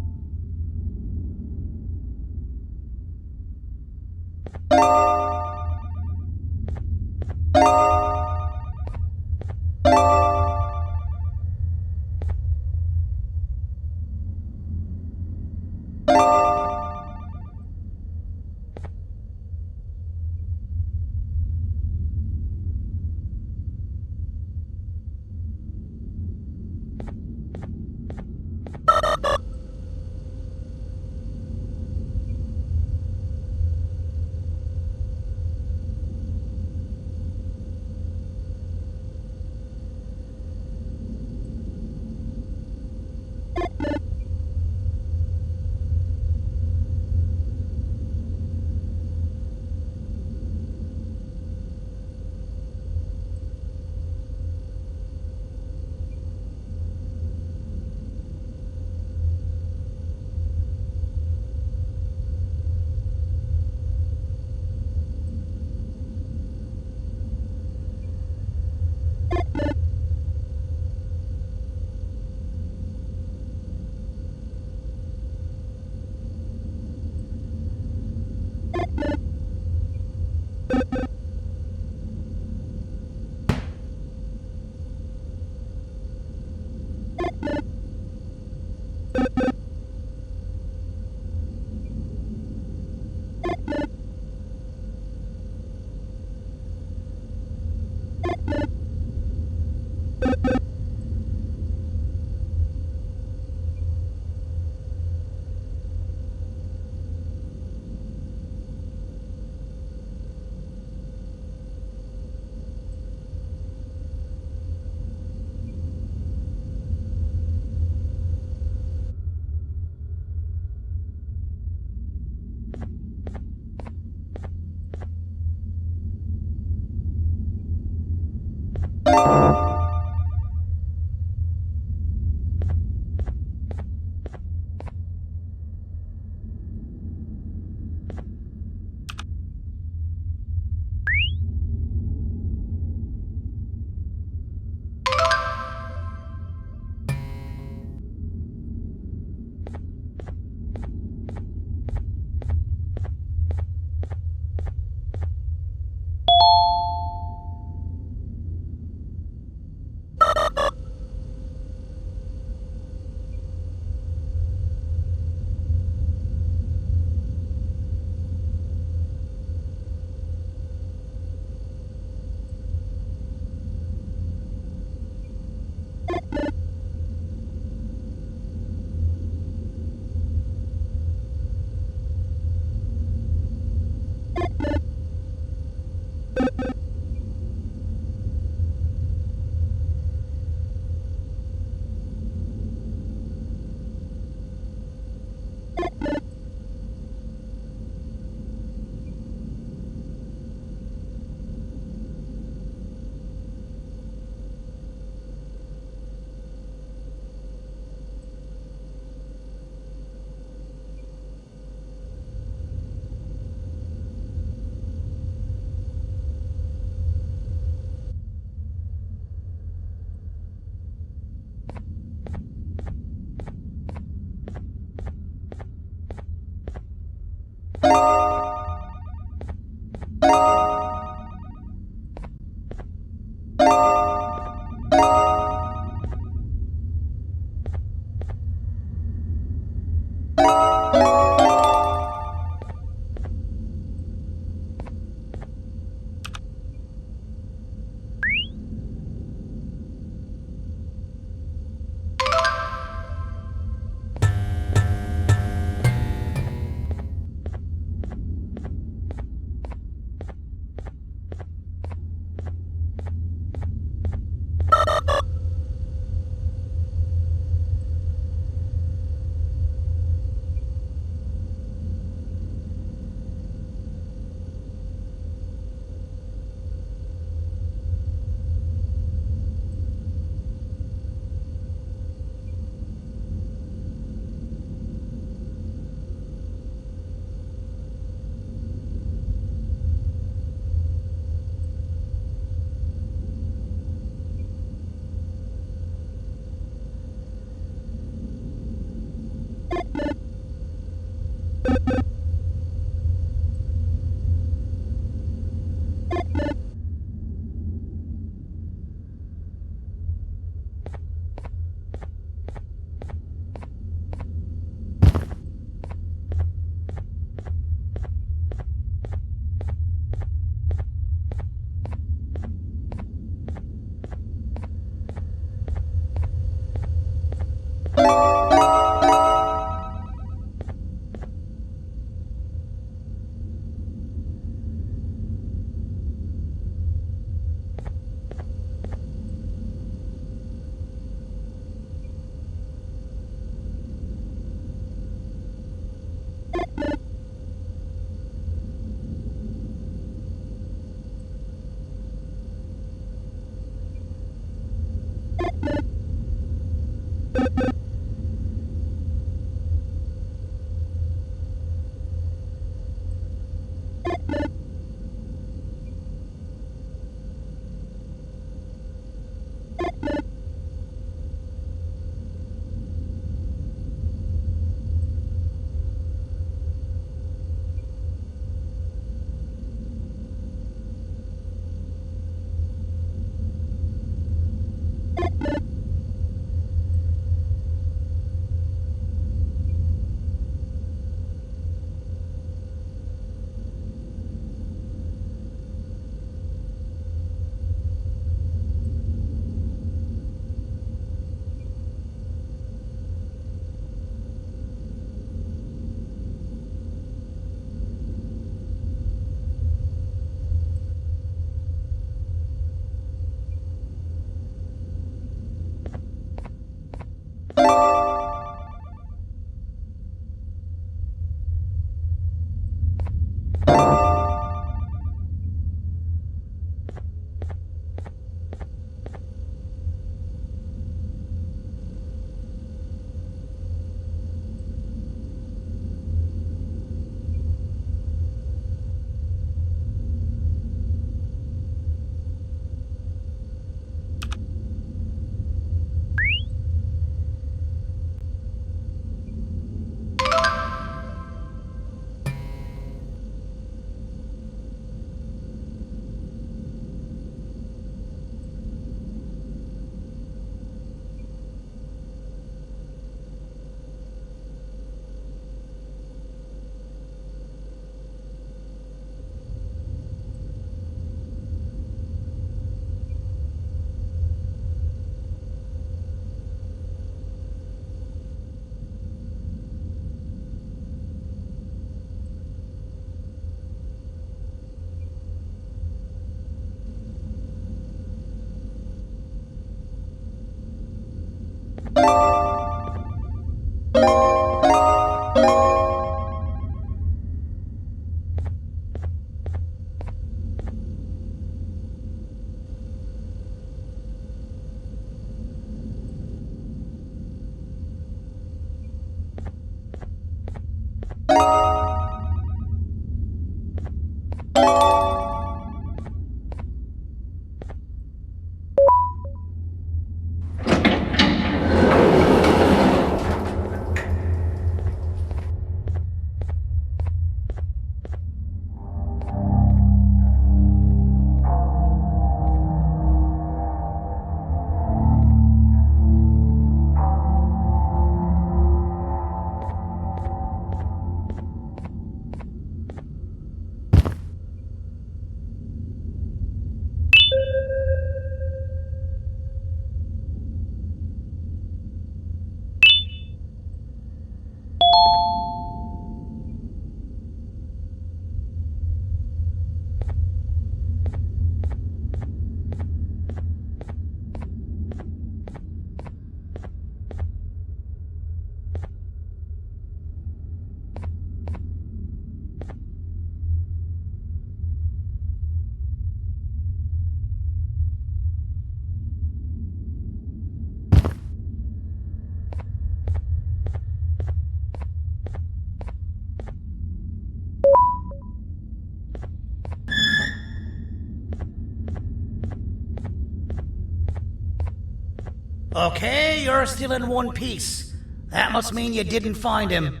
Okay, you're still in one piece. That must mean you didn't find him.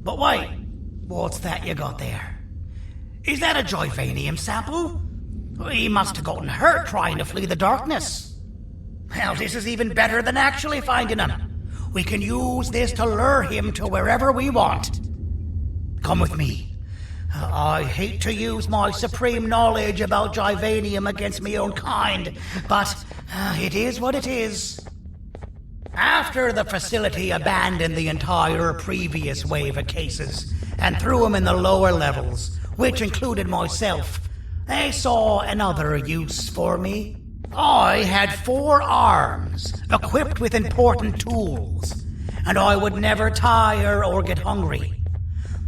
But wait, what's that you got there? Is that a Joyvanium sample? He must have gotten hurt trying to flee the darkness. Well, this is even better than actually finding him. We can use this to lure him to wherever we want. Come with me. I hate to use my supreme knowledge about Joyvanium against my own kind, but it is what it is. After the facility abandoned the entire previous wave of cases and threw them in the lower levels, which included myself, they saw another use for me. I had 4 arms, equipped with important tools, and I would never tire or get hungry.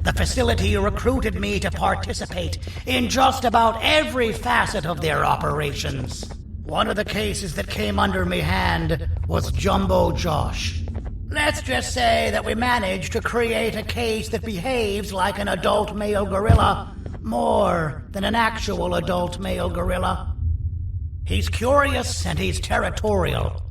The facility recruited me to participate in just about every facet of their operations. One of the cases that came under me hand was Jumbo Josh. Let's just say that we managed to create a case that behaves like an adult male gorilla more than an actual adult male gorilla. He's curious and he's territorial.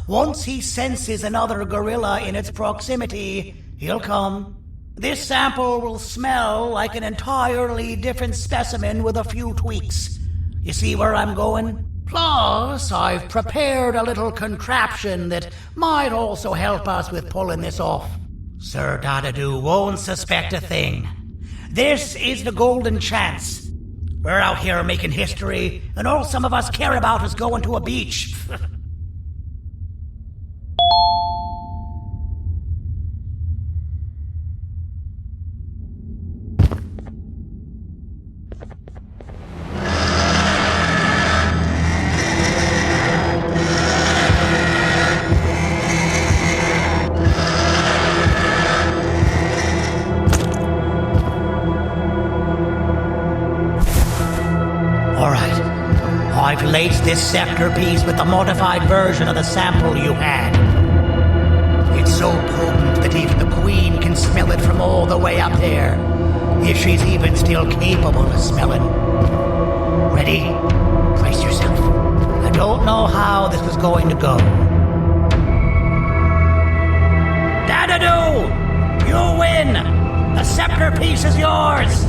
Once he senses another gorilla in its proximity, he'll come. This sample will smell like an entirely different specimen with a few tweaks. You see where I'm going? Plus, I've prepared a little contraption that might also help us with pulling this off. Sir Dadadoo won't suspect a thing. This is the golden chance. We're out here making history, and all some of us care about is going to a beach. I've laced this scepter piece with the modified version of the sample you had. It's so potent that even the Queen can smell it from all the way up there, if she's even still capable of smelling. Ready? Brace yourself. I don't know how this is going to go. Dadadoo! You win! The scepter piece is yours!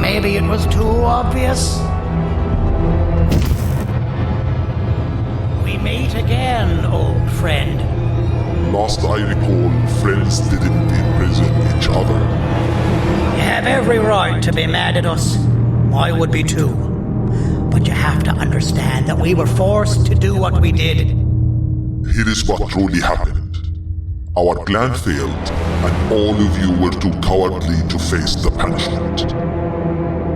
Maybe it was too obvious. We meet again, old friend. Last I recall, friends didn't imprison each other. You have every right to be mad at us. I would be too. But you have to understand that we were forced to do what we did. Here is what truly happened. Our plan failed, and all of you were too cowardly to face the punishment.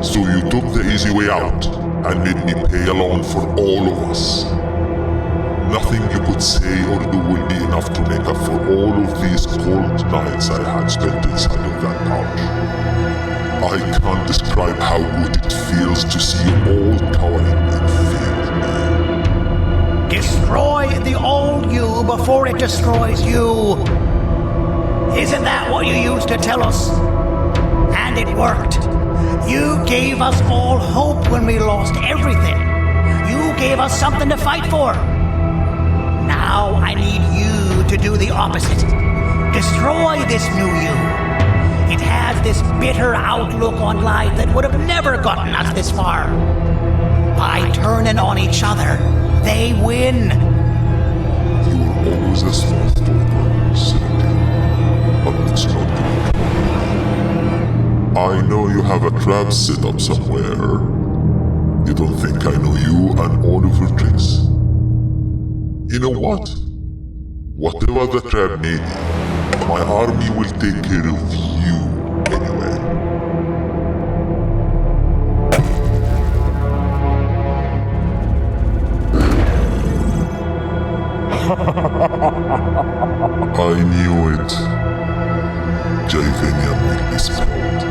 So you took the easy way out and made me pay alone for all of us. Nothing you could say or do will be enough to make up for all of these cold nights I had spent inside of that pouch. I can't describe how good it feels to see you all cowering in fear. Destroy the old you before it destroys you. Isn't that what you used to tell us? And it worked. You gave us all hope when we lost everything. You gave us something to fight for. Now I need you to do the opposite. Destroy this new you. It has this bitter outlook on life that would have never gotten us this far. By turning on each other, they win. You were always a small stormer, Cynthia. But it's not good. I know you have a trap set up somewhere. You don't think I know you and all of your tricks? You know what? Whatever the trap may be, my army will take care of you anyway. I knew it. Joyvanium will be spelled.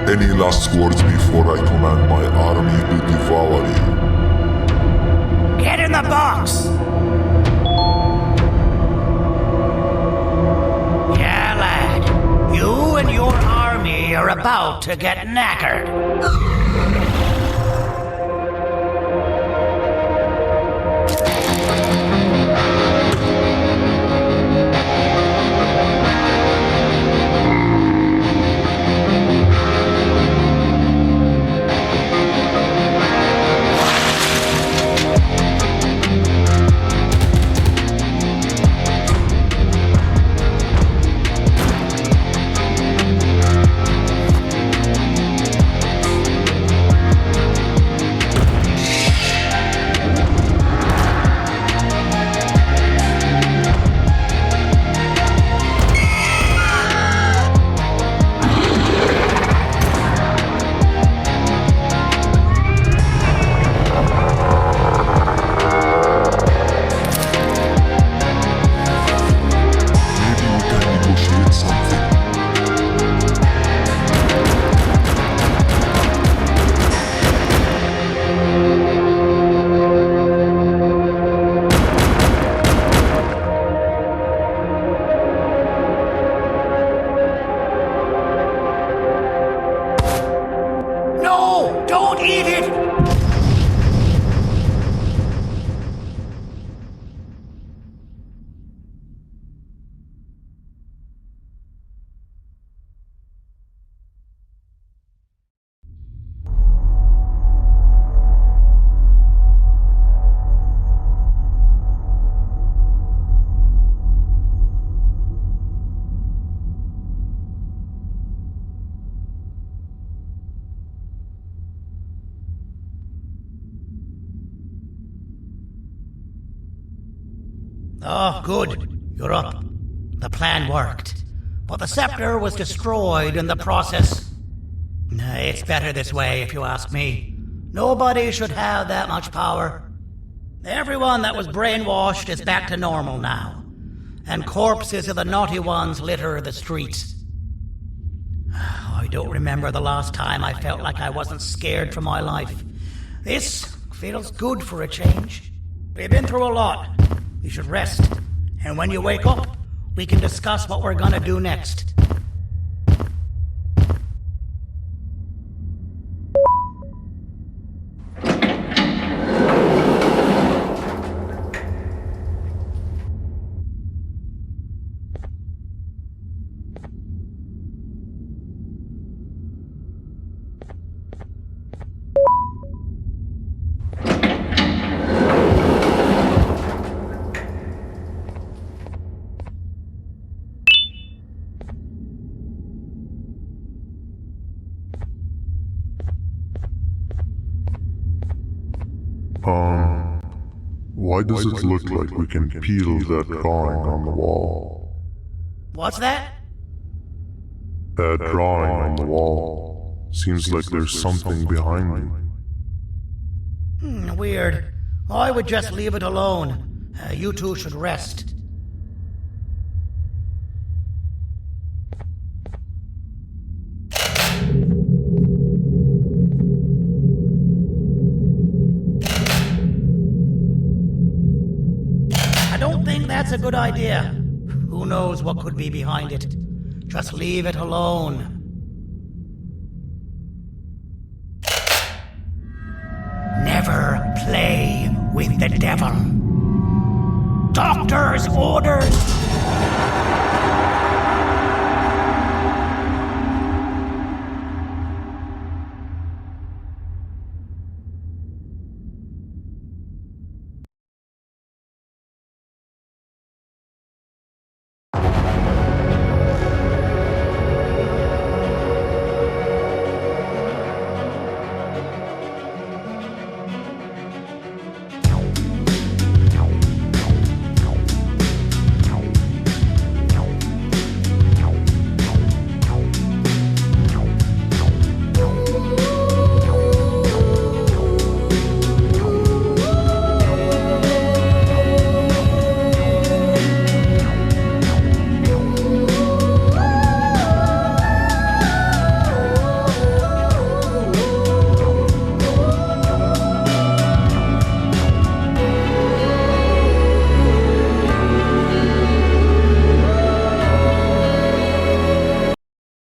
Any last words before I command my army to devour you? Get in the box! Yeah, lad. You and your army are about to get knackered. Oh, good. You're up. The plan worked. But the scepter was destroyed in the process. It's better this way, if you ask me. Nobody should have that much power. Everyone that was brainwashed is back to normal now. And corpses of the naughty ones litter the streets. I don't remember the last time I felt like I wasn't scared for my life. This feels good for a change. We've been through a lot. You should rest. And when you wake up, we can discuss what we're gonna do next. Why does it look like we can peel that drawing on the wall? What's that? That drawing on the wall. Seems like there's something behind it. Weird. I would just leave it alone. You two should rest. That's a good idea. Who knows what could be behind it? Just leave it alone. Never play with the devil. Doctor's orders!